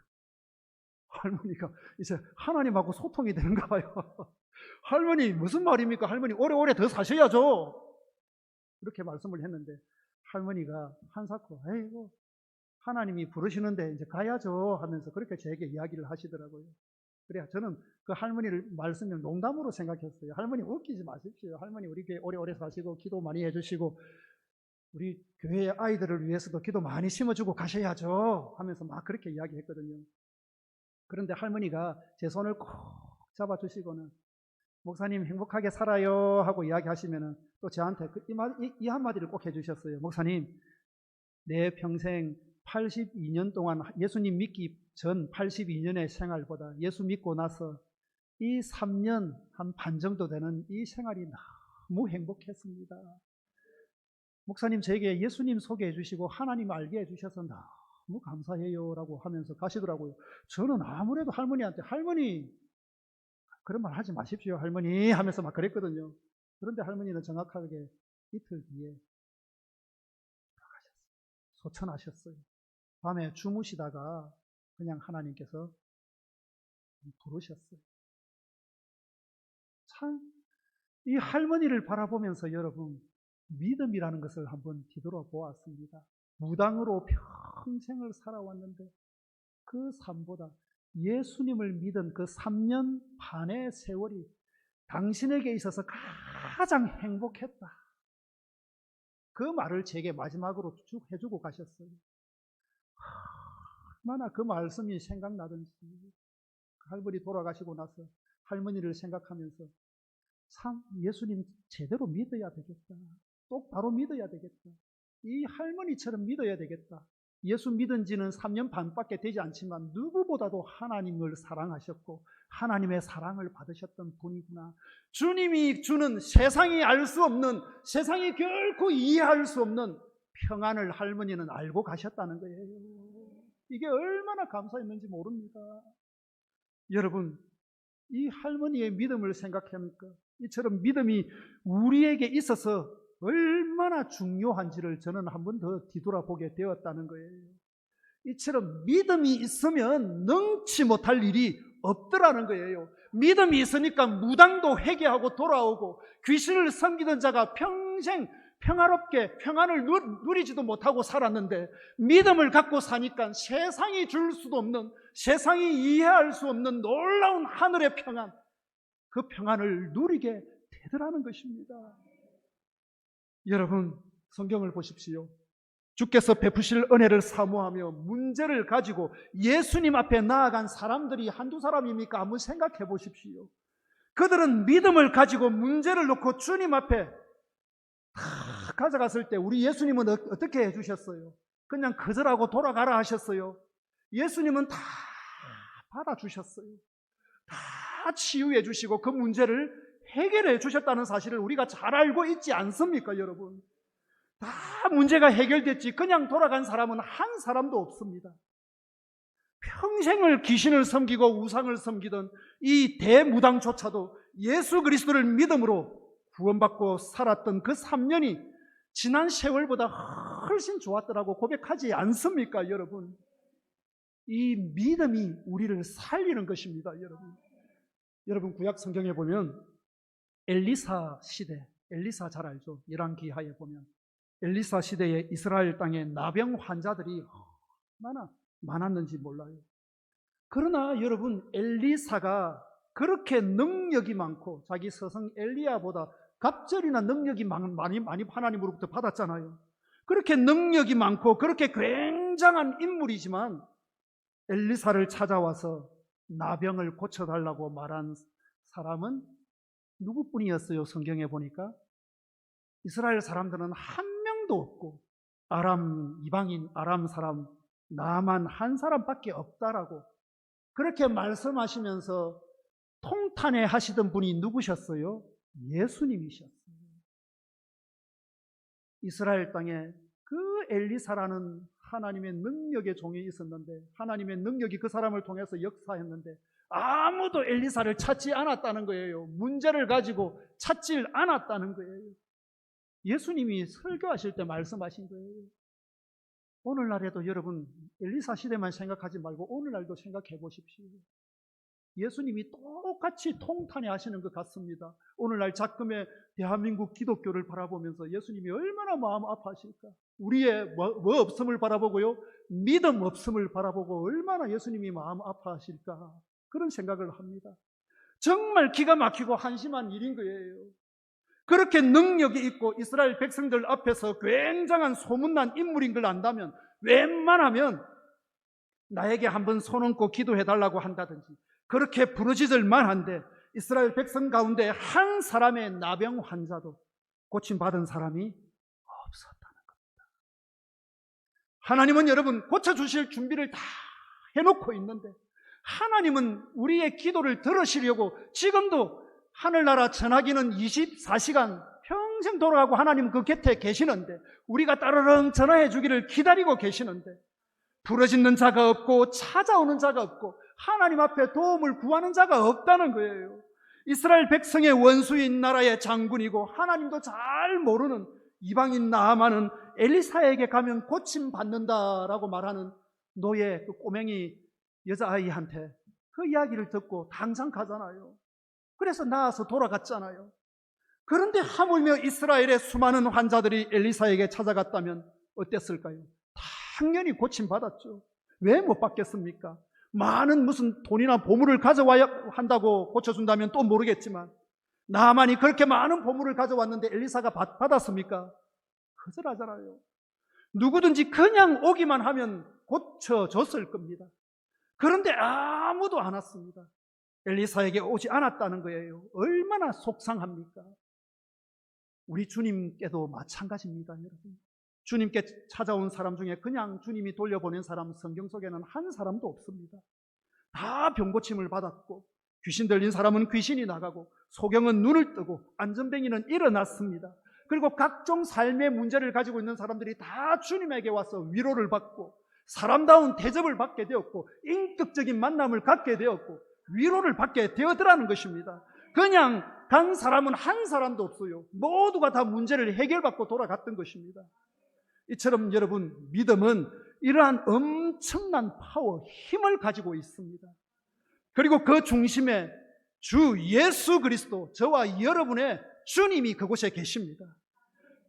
Speaker 1: 할머니가 이제 하나님하고 소통이 되는가 봐요. 할머니 무슨 말입니까? 할머니 오래오래 더 사셔야죠. 이렇게 말씀을 했는데 할머니가 한사코 아이고 하나님이 부르시는데 이제 가야죠 하면서 그렇게 저에게 이야기를 하시더라고요. 그래 저는 그 할머니를 말씀을 농담으로 생각했어요. 할머니 웃기지 마십시오. 할머니 우리 교회 오래오래 사시고 기도 많이 해주시고 우리 교회의 아이들을 위해서도 기도 많이 심어주고 가셔야죠 하면서 막 그렇게 이야기했거든요. 그런데 할머니가 제 손을 꼭 잡아주시고는 목사님 행복하게 살아요 하고 이야기하시면은 또 저한테 이 한마디를 꼭 해주셨어요. 목사님, 내 평생 82년 동안 예수님 믿기 전 82년의 생활보다 예수 믿고 나서 이 3년 한 반 정도 되는 이 생활이 너무 행복했습니다. 목사님 저에게 예수님 소개해 주시고 하나님 알게 해 주셔서 너무 감사해요 라고 하면서 가시더라고요. 저는 아무래도 할머니한테 할머니 그런 말 하지 마십시오 할머니 하면서 막 그랬거든요. 그런데 할머니는 정확하게 이틀 뒤에 돌아가셨어요. 소천하셨어요. 밤에 주무시다가 그냥 하나님께서 부르셨어요. 참, 이 할머니를 바라보면서 여러분 믿음이라는 것을 한번 뒤돌아보았습니다. 무당으로 평생을 살아왔는데 그 삶보다 예수님을 믿은 그 3년 반의 세월이 당신에게 있어서 가장 행복했다. 그 말을 제게 마지막으로 쭉 해주고 가셨어요. 얼마나 그 말씀이 생각나든지 할머니 돌아가시고 나서 할머니를 생각하면서 참 예수님 제대로 믿어야 되겠다. 똑바로 믿어야 되겠다. 이 할머니처럼 믿어야 되겠다. 예수 믿은 지는 3년 반밖에 되지 않지만 누구보다도 하나님을 사랑하셨고 하나님의 사랑을 받으셨던 분이구나. 주님이 주는 세상이 알 수 없는, 세상이 결코 이해할 수 없는 평안을 할머니는 알고 가셨다는 거예요. 이게 얼마나 감사했는지 모릅니다. 여러분, 이 할머니의 믿음을 생각하니까 이처럼 믿음이 우리에게 있어서 얼마나 중요한지를 저는 한 번 더 뒤돌아보게 되었다는 거예요. 이처럼 믿음이 있으면 능치 못할 일이 없더라는 거예요. 믿음이 있으니까 무당도 회개하고 돌아오고 귀신을 섬기던 자가 평생 평화롭게 평안을 누리지도 못하고 살았는데 믿음을 갖고 사니까 세상이 줄 수도 없는, 세상이 이해할 수 없는 놀라운 하늘의 평안, 그 평안을 누리게 되더라는 것입니다. 여러분, 성경을 보십시오. 주께서 베푸실 은혜를 사모하며 문제를 가지고 예수님 앞에 나아간 사람들이 한두 사람입니까? 한번 생각해 보십시오. 그들은 믿음을 가지고 문제를 놓고 주님 앞에 다 가져갔을 때 우리 예수님은 어떻게 해주셨어요? 그냥 거절하고 돌아가라 하셨어요? 예수님은 다 받아주셨어요. 다 치유해 주시고 그 문제를 해결해 주셨다는 사실을 우리가 잘 알고 있지 않습니까, 여러분? 다 문제가 해결됐지 그냥 돌아간 사람은 한 사람도 없습니다. 평생을 귀신을 섬기고 우상을 섬기던 이 대무당조차도 예수 그리스도를 믿음으로 구원받고 살았던 그 3년이 지난 세월보다 훨씬 좋았더라고 고백하지 않습니까, 여러분? 이 믿음이 우리를 살리는 것입니다, 여러분. 여러분, 구약 성경에 보면 엘리사 시대, 엘리사 잘 알죠? 열왕기하에 보면 엘리사 시대에 이스라엘 땅에 나병 환자들이 얼마나 많았는지 몰라요. 그러나 여러분, 엘리사가 그렇게 능력이 많고 자기 스승 엘리야보다 갑절이나 능력이 많이 하나님으로부터 받았잖아요. 그렇게 능력이 많고 그렇게 굉장한 인물이지만 엘리사를 찾아와서 나병을 고쳐달라고 말한 사람은 누구뿐이었어요? 성경에 보니까 이스라엘 사람들은 한 명도 없고 이방인 아람 사람 나만 한 사람밖에 없다라고 그렇게 말씀하시면서 통탄해 하시던 분이 누구셨어요? 예수님이셨어요. 이스라엘 땅에 그 엘리사라는 하나님의 능력의 종이 있었는데 하나님의 능력이 그 사람을 통해서 역사했는데 아무도 엘리사를 찾지 않았다는 거예요. 문제를 가지고 찾질 않았다는 거예요. 예수님이 설교하실 때 말씀하신 거예요. 오늘날에도 여러분 엘리사 시대만 생각하지 말고 오늘날도 생각해 보십시오. 예수님이 똑같이 통탄해 하시는 것 같습니다. 오늘날 작금의 대한민국 기독교를 바라보면서 예수님이 얼마나 마음 아파하실까? 우리의 뭐 없음을 바라보고요, 믿음 없음을 바라보고 얼마나 예수님이 마음 아파하실까? 그런 생각을 합니다. 정말 기가 막히고 한심한 일인 거예요. 그렇게 능력이 있고 이스라엘 백성들 앞에서 굉장한 소문난 인물인 걸 안다면 웬만하면 나에게 한번 손 얹고 기도해달라고 한다든지 그렇게 부르짖을 만한데 이스라엘 백성 가운데 한 사람의 나병 환자도 고침받은 사람이 없었다는 겁니다. 하나님은 여러분 고쳐주실 준비를 다 해놓고 있는데 하나님은 우리의 기도를 들으시려고 지금도 하늘나라 전화기는 24시간 평생 돌아가고 하나님 그 곁에 계시는데 우리가 따르릉 전화해 주기를 기다리고 계시는데 부르짖는 자가 없고 찾아오는 자가 없고 하나님 앞에 도움을 구하는 자가 없다는 거예요. 이스라엘 백성의 원수인 나라의 장군이고 하나님도 잘 모르는 이방인 나아만은 엘리사에게 가면 고침받는다라고 말하는 노예 그 꼬맹이 여자아이한테 그 이야기를 듣고 당장 가잖아요. 그래서 나와서 돌아갔잖아요. 그런데 하물며 이스라엘의 수많은 환자들이 엘리사에게 찾아갔다면 어땠을까요? 당연히 고침받았죠. 왜 못 받겠습니까? 많은 무슨 돈이나 보물을 가져와야 한다고 고쳐준다면 또 모르겠지만 나만이 그렇게 많은 보물을 가져왔는데 엘리사가 받았습니까? 거절하잖아요. 누구든지 그냥 오기만 하면 고쳐줬을 겁니다. 그런데 아무도 안 왔습니다. 엘리사에게 오지 않았다는 거예요. 얼마나 속상합니까? 우리 주님께도 마찬가지입니다, 여러분. 주님께 찾아온 사람 중에 그냥 주님이 돌려보낸 사람 성경 속에는 한 사람도 없습니다. 다 병고침을 받았고 귀신 들린 사람은 귀신이 나가고 소경은 눈을 뜨고 안전뱅이는 일어났습니다. 그리고 각종 삶의 문제를 가지고 있는 사람들이 다 주님에게 와서 위로를 받고 사람다운 대접을 받게 되었고 인격적인 만남을 갖게 되었고 위로를 받게 되었더라는 것입니다. 그냥 간 사람은 한 사람도 없어요. 모두가 다 문제를 해결받고 돌아갔던 것입니다. 이처럼 여러분 믿음은 이러한 엄청난 파워, 힘을 가지고 있습니다. 그리고 그 중심에 주 예수 그리스도, 저와 여러분의 주님이 그곳에 계십니다.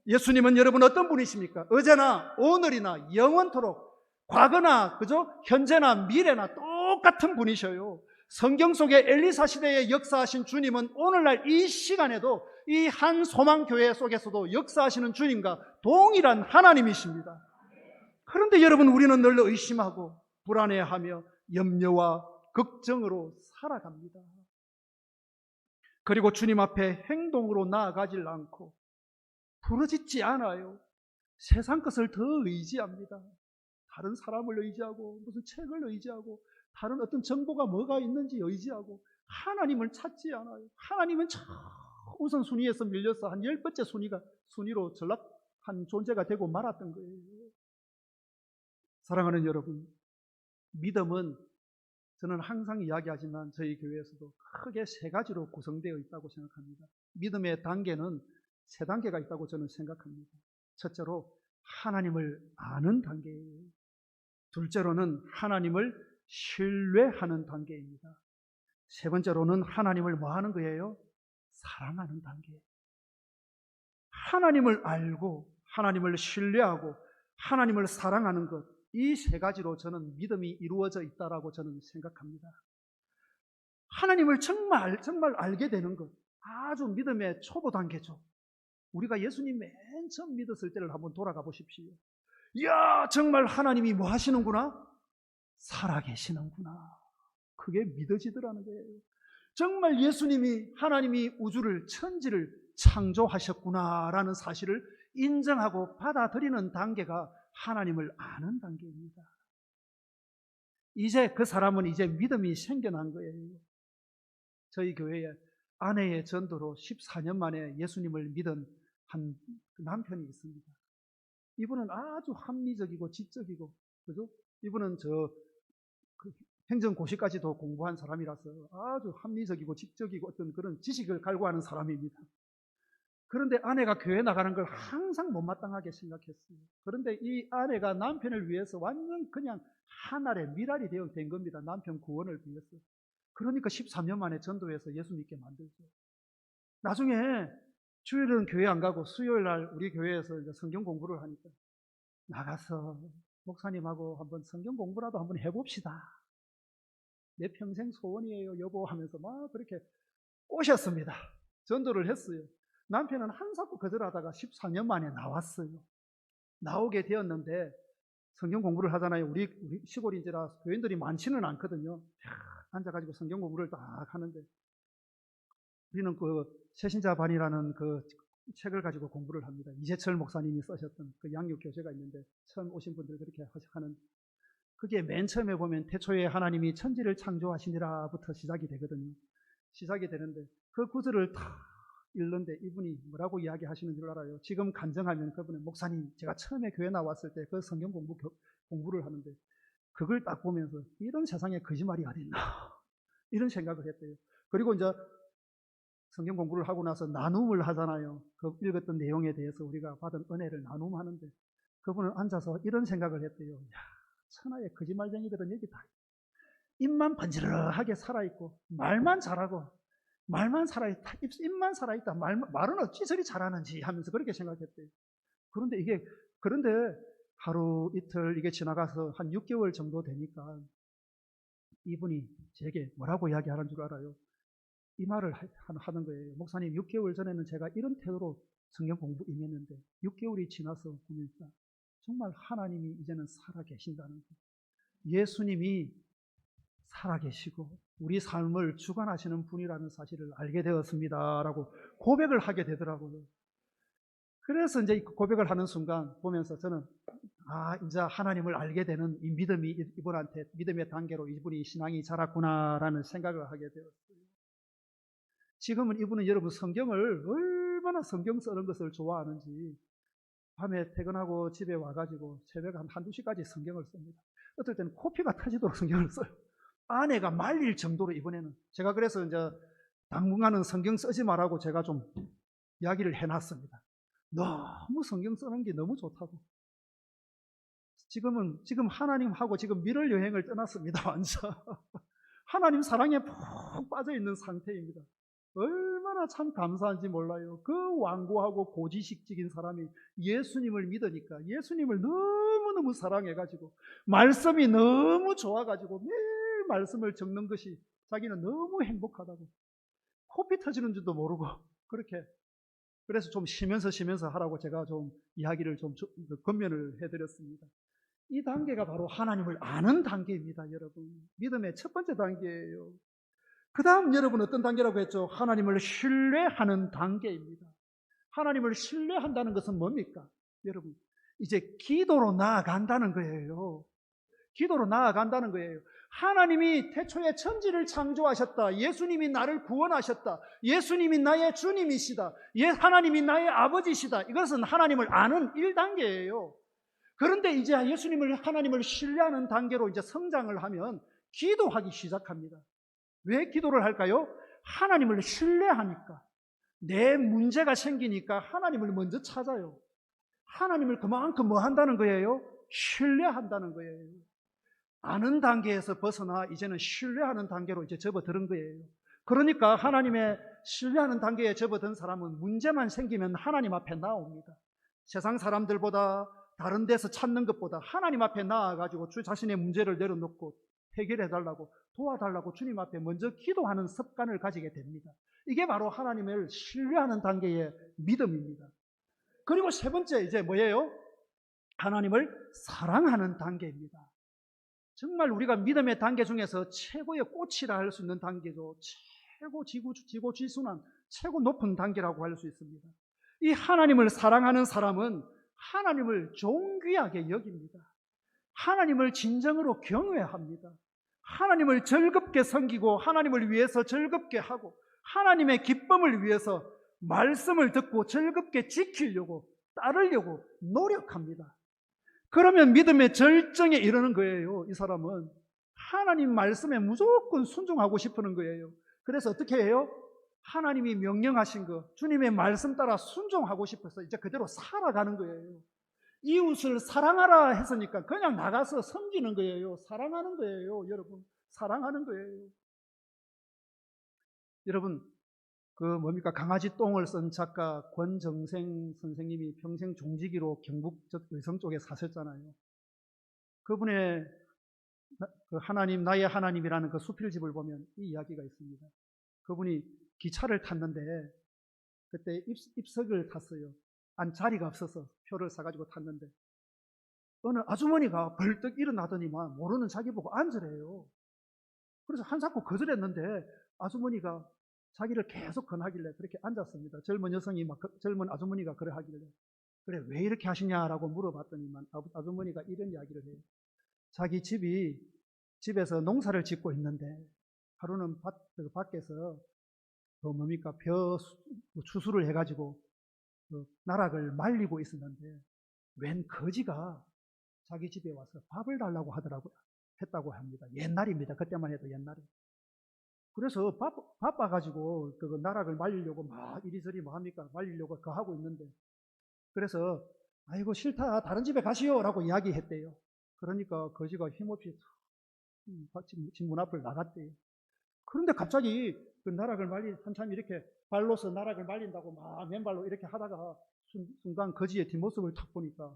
Speaker 1: 예수님은 여러분 어떤 분이십니까? 어제나 오늘이나 영원토록 과거나 현재나 미래나 똑같은 분이셔요. 성경 속에 엘리사 시대에 역사하신 주님은 오늘날 이 시간에도 이 한 소망교회 속에서도 역사하시는 주님과 동일한 하나님이십니다. 그런데 여러분, 우리는 늘 의심하고 불안해하며 염려와 걱정으로 살아갑니다. 그리고 주님 앞에 행동으로 나아가질 않고 부르짖지 않아요. 세상 것을 더 의지합니다. 다른 사람을 의지하고 무슨 책을 의지하고 다른 어떤 정보가 뭐가 있는지 의지하고 하나님을 찾지 않아요. 하나님은 우선순위에서 밀려서 한 10번째 순위로 전락한 존재가 되고 말았던 거예요. 사랑하는 여러분, 믿음은 저는 항상 이야기하지만 저희 교회에서도 크게 세 가지로 구성되어 있다고 생각합니다. 믿음의 단계는 세 단계가 있다고 저는 생각합니다. 첫째로 하나님을 아는 단계예요. 둘째로는 하나님을 신뢰하는 단계입니다. 세 번째로는 하나님을 뭐 하는 거예요? 사랑하는 단계. 하나님을 알고 하나님을 신뢰하고 하나님을 사랑하는 것, 이 세 가지로 저는 믿음이 이루어져 있다라고 저는 생각합니다. 하나님을 정말 알게 되는 것, 아주 믿음의 초보 단계죠. 우리가 예수님 맨 처음 믿었을 때를 한번 돌아가 보십시오. 이야, 정말 하나님이 뭐 하시는구나? 살아계시는구나. 그게 믿어지더라는 거예요. 정말 예수님이, 하나님이 우주를, 천지를 창조하셨구나라는 사실을 인정하고 받아들이는 단계가 하나님을 아는 단계입니다. 이제 그 사람은 이제 믿음이 생겨난 거예요. 저희 교회에 아내의 전도로 14년 만에 예수님을 믿은 한 남편이 있습니다. 이분은 아주 합리적이고 지적이고, 그죠? 이분은 행정고시까지도 공부한 사람이라서 아주 합리적이고 지적이고 어떤 그런 지식을 갈구하는 사람입니다. 그런데 아내가 교회 나가는 걸 항상 못마땅하게 생각했어요. 그런데 이 아내가 남편을 위해서 완전 그냥 하늘의 미랄이 된 겁니다. 남편 구원을 위해서. 그러니까 13년 만에 전도해서 예수 믿게 만들죠. 나중에 주일은 교회 안 가고 수요일 날 우리 교회에서 이제 성경 공부를 하니까 나가서 목사님하고 한번 성경 공부라도 한번 해봅시다. 내 평생 소원이에요, 여보 하면서 막 그렇게 꼬셨습니다. 전도를 했어요. 남편은 한사코 거절하다가 14년 만에 나왔어요. 나오게 되었는데 성경 공부를 하잖아요. 우리 시골인지라 교인들이 많지는 않거든요. 앉아가지고 성경 공부를 딱 하는데 우리는 그 새신자반이라는 그 책을 가지고 공부를 합니다. 이재철 목사님이 쓰셨던 그 양육 교재가 있는데 처음 오신 분들 그렇게 하는, 그게 맨 처음에 보면 태초에 하나님이 천지를 창조하시니라부터 시작이 되거든요. 시작이 되는데 그 구절을 다 읽는데 이분이 뭐라고 이야기하시는 줄 알아요? 지금 간증하면 그분은 목사님, 제가 처음에 교회 나왔을 때 그 성경 공부를 하는데 그걸 딱 보면서 이런 세상에 거짓말이 어딨나 이런 생각을 했대요. 그리고 이제 성경 공부를 하고 나서 나눔을 하잖아요. 그 읽었던 내용에 대해서 우리가 받은 은혜를 나눔하는데 그분은 앉아서 이런 생각을 했대요. 야, 천하의 거짓말쟁이들은 여기 다 입만 번지르르하게 살아있고 말만 잘하고 말만 살아있다, 입만 살아있다, 말은 어찌 저리 잘하는지 하면서 그렇게 생각했대요. 그런데 하루 이틀 이게 지나가서 한 6개월 정도 되니까 이분이 제게 뭐라고 이야기하는 줄 알아요? 이 말을 하는 거예요. 목사님, 6개월 전에는 제가 이런 태도로 성경 공부 임했는데 6개월이 지나서 보니까 정말 하나님이 이제는 살아계신다는 거예요. 예수님이 살아계시고 우리 삶을 주관하시는 분이라는 사실을 알게 되었습니다 라고 고백을 하게 되더라고요. 그래서 이제 고백을 하는 순간 보면서 저는 이제 하나님을 알게 되는 이 믿음이 이분한테 믿음의 단계로 이분이 신앙이 자랐구나라는 생각을 하게 되었어요. 지금은 이분은 여러분 성경을 얼마나 성경 쓰는 것을 좋아하는지 밤에 퇴근하고 집에 와가지고 새벽 한 1-2시까지 성경을 씁니다. 어떨 때는 코피가 터지도록 성경을 써요. 아내가 말릴 정도로 이번에는 제가 그래서 이제 당분간은 성경 쓰지 말라고 제가 좀 이야기를 해놨습니다. 너무 성경 쓰는 게 너무 좋다고. 지금 하나님하고 지금 미럴 여행을 떠났습니다. 완전 하나님 사랑에 푹 빠져 있는 상태입니다. 얼마나 참 감사한지 몰라요. 그 완고하고 고지식적인 사람이 예수님을 믿으니까 예수님을 너무너무 사랑해가지고 말씀이 너무 좋아가지고 매일 말씀을 적는 것이 자기는 너무 행복하다고. 코피 터지는 줄도 모르고 그렇게. 그래서 좀 쉬면서 하라고 제가 좀 이야기를 좀 권면을 해드렸습니다. 이 단계가 바로 하나님을 아는 단계입니다, 여러분. 믿음의 첫 번째 단계예요. 그 다음 여러분 어떤 단계라고 했죠? 하나님을 신뢰하는 단계입니다. 하나님을 신뢰한다는 것은 뭡니까? 여러분, 이제 기도로 나아간다는 거예요. 기도로 나아간다는 거예요. 하나님이 태초에 천지를 창조하셨다. 예수님이 나를 구원하셨다. 예수님이 나의 주님이시다. 하나님이 나의 아버지시다. 이것은 하나님을 아는 1단계예요. 그런데 이제 하나님을 신뢰하는 단계로 이제 성장을 하면 기도하기 시작합니다. 왜 기도를 할까요? 하나님을 신뢰하니까. 내 문제가 생기니까 하나님을 먼저 찾아요. 하나님을 그만큼 뭐 한다는 거예요? 신뢰한다는 거예요. 아는 단계에서 벗어나 이제는 신뢰하는 단계로 이제 접어드는 거예요. 그러니까 하나님의 신뢰하는 단계에 접어든 사람은 문제만 생기면 하나님 앞에 나옵니다. 세상 사람들보다 다른 데서 찾는 것보다 하나님 앞에 나아가지고 주 자신의 문제를 내려놓고 해결해달라고 도와달라고 주님 앞에 먼저 기도하는 습관을 가지게 됩니다. 이게 바로 하나님을 신뢰하는 단계의 믿음입니다. 그리고 세 번째 이제 뭐예요? 하나님을 사랑하는 단계입니다. 정말 우리가 믿음의 단계 중에서 최고의 꽃이라 할 수 있는 단계죠. 최고 지고지순한 최고 높은 단계라고 할 수 있습니다. 이 하나님을 사랑하는 사람은 하나님을 존귀하게 여깁니다. 하나님을 진정으로 경외합니다. 하나님을 즐겁게 섬기고 하나님을 위해서 즐겁게 하고 하나님의 기쁨을 위해서 말씀을 듣고 즐겁게 지키려고 따르려고 노력합니다. 그러면 믿음의 절정에 이르는 거예요. 이 사람은 하나님 말씀에 무조건 순종하고 싶은 거예요. 그래서 어떻게 해요? 하나님이 명령하신 거, 주님의 말씀 따라 순종하고 싶어서 이제 그대로 살아가는 거예요. 이웃을 사랑하라 했으니까 그냥 나가서 섬기는 거예요. 사랑하는 거예요. 여러분, 사랑하는 거예요. 여러분, 강아지 똥을 쓴 작가 권정생 선생님이 평생 종지기로 경북 의성 쪽에 사셨잖아요. 그분의 하나님, 나의 하나님이라는 그 수필집을 보면 이 이야기가 있습니다. 그분이 기차를 탔는데 그때 입석을 탔어요. 자리가 없어서 표를 사가지고 탔는데 어느 아주머니가 벌떡 일어나더니만 모르는 자기 보고 앉으래요. 그래서 한사코 거절했는데 아주머니가 자기를 계속 권하길래 그렇게 앉았습니다. 젊은 여성이 젊은 아주머니가 그래 하길래 그래 왜 이렇게 하시냐라고 물어봤더니만 아주머니가 이런 이야기를 해요. 자기 집에서 농사를 짓고 있는데 하루는 밖에서 벼 추수를 해가지고 나락을 말리고 있었는데 웬 거지가 자기 집에 와서 밥을 달라고 했다고 합니다. 옛날입니다. 그때만 해도 옛날에. 그래서 바빠가지고 그 나락을 말리려고 막 이리저리 뭐 합니까? 말리려고 그거 하고 있는데 그래서 아이고 싫다 다른 집에 가시오라고 이야기했대요. 그러니까 거지가 힘없이 집 문 앞을 나갔대요. 그런데 갑자기 그 나락을 한참 이렇게 발로서 나락을 말린다고 막 맨발로 이렇게 하다가 순간 거지의 뒷모습을 탁 보니까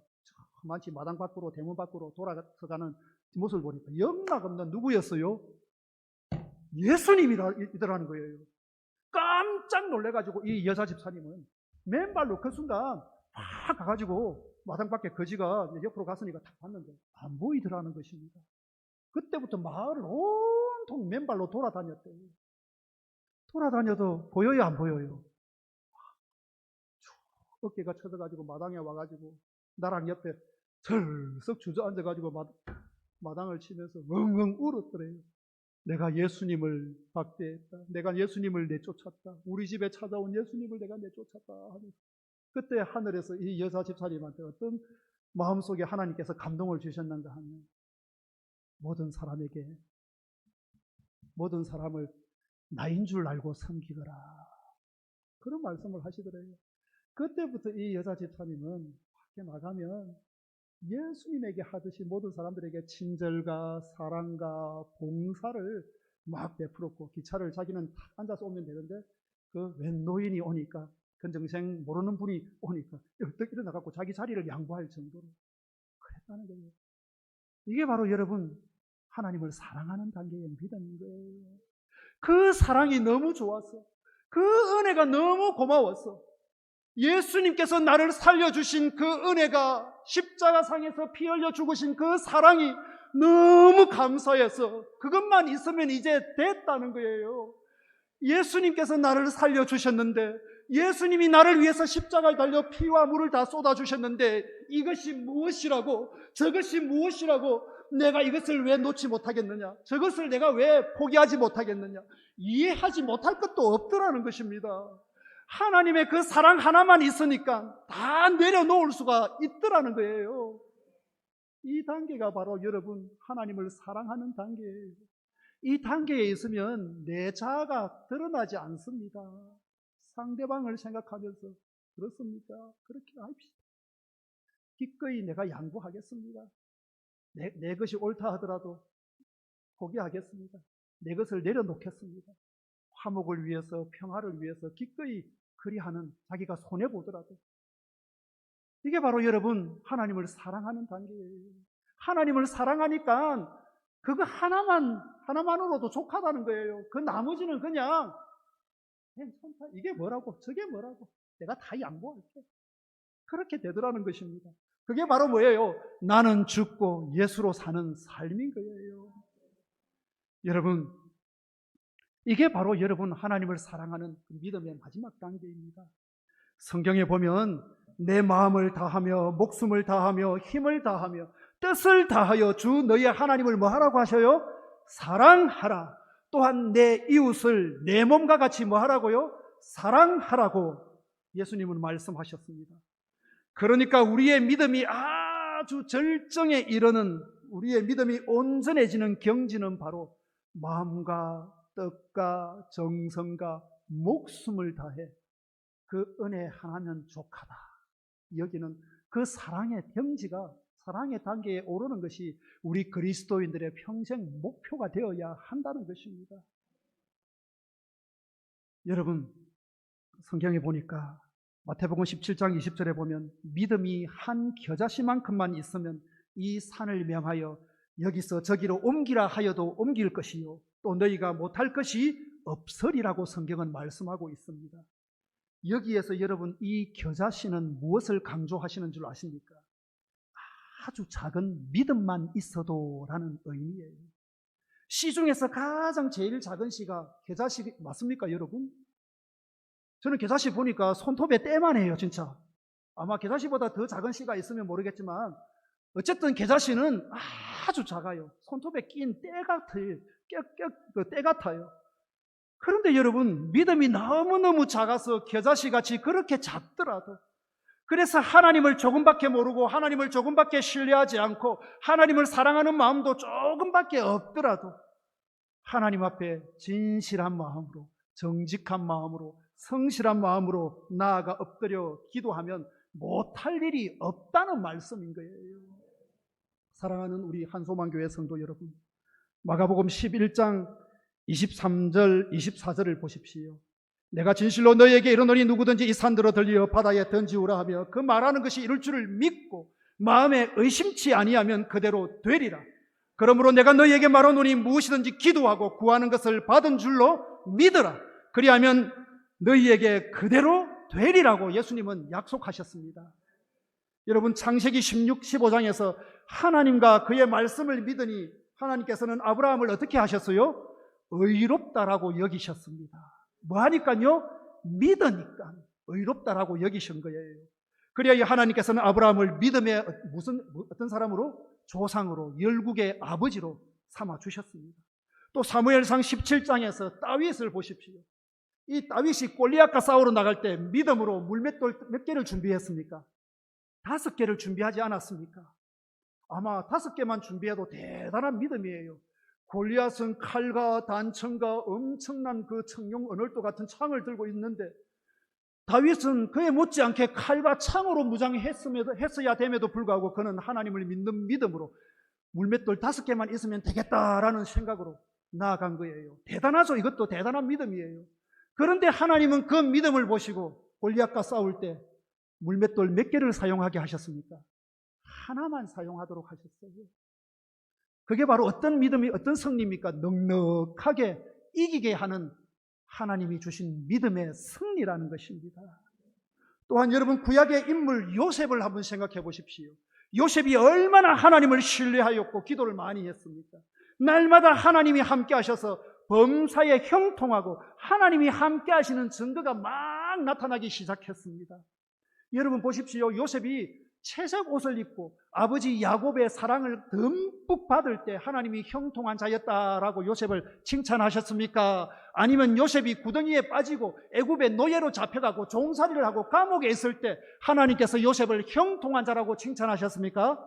Speaker 1: 마치 마당 밖으로 대문 밖으로 돌아서가는 뒷모습을 보니까 영락없는 누구였어요? 예수님이더라는 거예요. 깜짝 놀래가지고 이 여자 집사님은 맨발로 그 순간 막 가가지고 마당 밖에 거지가 옆으로 갔으니까 탁 봤는데 안 보이더라는 것입니다. 그때부터 마을을 온통 맨발로 돌아다녔대요. 돌아다녀도 보여요, 안 보여요? 어깨가 쳐져가지고 마당에 와가지고 나랑 옆에 덜썩 주저앉아가지고 마당을 치면서 엉엉 울었더래요. 내가 예수님을 박대했다. 내가 예수님을 내쫓았다. 우리 집에 찾아온 예수님을 내가 내쫓았다 하면서 그때 하늘에서 이 여자 집사님한테 어떤 마음속에 하나님께서 감동을 주셨는가 하면 모든 사람을 나인 줄 알고 섬기거라. 그런 말씀을 하시더래요. 그때부터 이 여자 집사님은 밖에 나가면 예수님에게 하듯이 모든 사람들에게 친절과 사랑과 봉사를 막 베풀었고 기차를 자기는 탁 앉아서 오면 되는데 그 웬 노인이 오니까 건정생 모르는 분이 오니까 열떡 일어나갖고 자기 자리를 양보할 정도로 그랬다는 거예요. 이게 바로 여러분 하나님을 사랑하는 단계의 믿음인 거예요. 그 사랑이 너무 좋았어. 그 은혜가 너무 고마웠어. 예수님께서 나를 살려주신 그 은혜가, 십자가상에서 피 흘려 죽으신 그 사랑이 너무 감사해서 그것만 있으면 이제 됐다는 거예요. 예수님께서 나를 살려주셨는데, 예수님이 나를 위해서 십자가에 달려 피와 물을 다 쏟아주셨는데, 이것이 무엇이라고, 저것이 무엇이라고 내가 이것을 왜 놓지 못하겠느냐, 저것을 내가 왜 포기하지 못하겠느냐, 이해하지 못할 것도 없더라는 것입니다. 하나님의 그 사랑 하나만 있으니까 다 내려놓을 수가 있더라는 거예요. 이 단계가 바로 여러분 하나님을 사랑하는 단계예요. 이 단계에 있으면 내 자아가 드러나지 않습니다. 상대방을 생각하면서 그렇습니까? 그렇게 합시다. 기꺼이 내가 양보하겠습니다. 내 것이 옳다 하더라도 포기하겠습니다. 내 것을 내려놓겠습니다. 화목을 위해서, 평화를 위해서 기꺼이 그리하는, 자기가 손해보더라도. 이게 바로 여러분 하나님을 사랑하는 단계예요. 하나님을 사랑하니까 그거 하나만으로도 족하다는 거예요. 그 나머지는 그냥 괜찮다, 이게 뭐라고 저게 뭐라고 내가 다 양보할게, 그렇게 되더라는 것입니다. 그게 바로 뭐예요? 나는 죽고 예수로 사는 삶인 거예요. 여러분, 이게 바로 여러분 하나님을 사랑하는 믿음의 마지막 단계입니다. 성경에 보면 내 마음을 다하며 목숨을 다하며 힘을 다하며 뜻을 다하여 주 너희의 하나님을 뭐 하라고 하셔요? 사랑하라. 또한 내 이웃을 내 몸과 같이 뭐 하라고요? 사랑하라고 예수님은 말씀하셨습니다. 그러니까 우리의 믿음이 아주 절정에 이르는, 우리의 믿음이 온전해지는 경지는 바로 마음과 뜻과 정성과 목숨을 다해 그 은혜 하나면 족하다 여기는 그 사랑의 경지가, 사랑의 단계에 오르는 것이 우리 그리스도인들의 평생 목표가 되어야 한다는 것입니다. 여러분, 성경에 보니까 마태복음 17장 20절에 보면 믿음이 한 겨자씨만큼만 있으면 이 산을 명하여 여기서 저기로 옮기라 하여도 옮길 것이요 또 너희가 못할 것이 없으리라고 성경은 말씀하고 있습니다. 여기에서 여러분 이 겨자씨는 무엇을 강조하시는 줄 아십니까? 아주 작은 믿음만 있어도 라는 의미예요. 씨 중에서 가장 제일 작은 씨가 겨자씨 맞습니까 여러분? 저는 겨자씨 보니까 손톱에 때만 해요 진짜. 아마 겨자씨보다 더 작은 씨가 있으면 모르겠지만 어쨌든 겨자씨는 아주 작아요. 손톱에 낀 때 같아요. 때 같아요. 그런데 여러분 믿음이 너무너무 작아서 겨자씨같이 그렇게 작더라도, 그래서 하나님을 조금밖에 모르고 하나님을 조금밖에 신뢰하지 않고 하나님을 사랑하는 마음도 조금밖에 없더라도 하나님 앞에 진실한 마음으로, 정직한 마음으로, 성실한 마음으로 나아가 엎드려 기도하면 못할 일이 없다는 말씀인 거예요. 사랑하는 우리 한소만교회 성도 여러분, 마가복음 11장 23절 24절을 보십시오. 내가 진실로 너희에게 이르노니 누구든지 이 산들어 들려 바다에 던지우라 하며 그 말하는 것이 이룰 줄을 믿고 마음에 의심치 아니하면 그대로 되리라. 그러므로 내가 너희에게 말하노니 무엇이든지 기도하고 구하는 것을 받은 줄로 믿으라. 그리하면 너희에게 그대로 되리라고 예수님은 약속하셨습니다. 여러분 창세기 16, 15장에서 하나님과 그의 말씀을 믿으니 하나님께서는 아브라함을 어떻게 하셨어요? 의롭다라고 여기셨습니다. 뭐 하니까요? 믿으니까 의롭다라고 여기신 거예요. 그래야 하나님께서는 아브라함을 믿음의 어떤 사람으로? 조상으로, 열국의 아버지로 삼아 주셨습니다. 또 사무엘상 17장에서 다윗을 보십시오. 이 다윗이 골리앗과 싸우러 나갈 때 믿음으로 물맷돌 몇 개를 준비했습니까? 5개를 준비하지 않았습니까? 아마 5개만 준비해도 대단한 믿음이에요. 골리앗은 칼과 단청과 엄청난 그 청룡 언월도 같은 창을 들고 있는데 다윗은 그에 못지않게 칼과 창으로 무장했어야 됨에도 불구하고 그는 하나님을 믿는 믿음으로 물맷돌 5개만 있으면 되겠다라는 생각으로 나아간 거예요. 대단하죠. 이것도 대단한 믿음이에요. 그런데 하나님은 그 믿음을 보시고 골리앗과 싸울 때 물맷돌 몇 개를 사용하게 하셨습니까? 하나만 사용하도록 하셨어요. 그게 바로 어떤 믿음이, 어떤 승리입니까? 넉넉하게 이기게 하는 하나님이 주신 믿음의 승리라는 것입니다. 또한 여러분 구약의 인물 요셉을 한번 생각해 보십시오. 요셉이 얼마나 하나님을 신뢰하였고 기도를 많이 했습니까? 날마다 하나님이 함께 하셔서 범사에 형통하고 하나님이 함께 하시는 증거가 막 나타나기 시작했습니다. 여러분 보십시오. 요셉이 채색 옷을 입고 아버지 야곱의 사랑을 듬뿍 받을 때 하나님이 형통한 자였다라고 요셉을 칭찬하셨습니까? 아니면 요셉이 구덩이에 빠지고 애굽의 노예로 잡혀가고 종살이를 하고 감옥에 있을 때 하나님께서 요셉을 형통한 자라고 칭찬하셨습니까?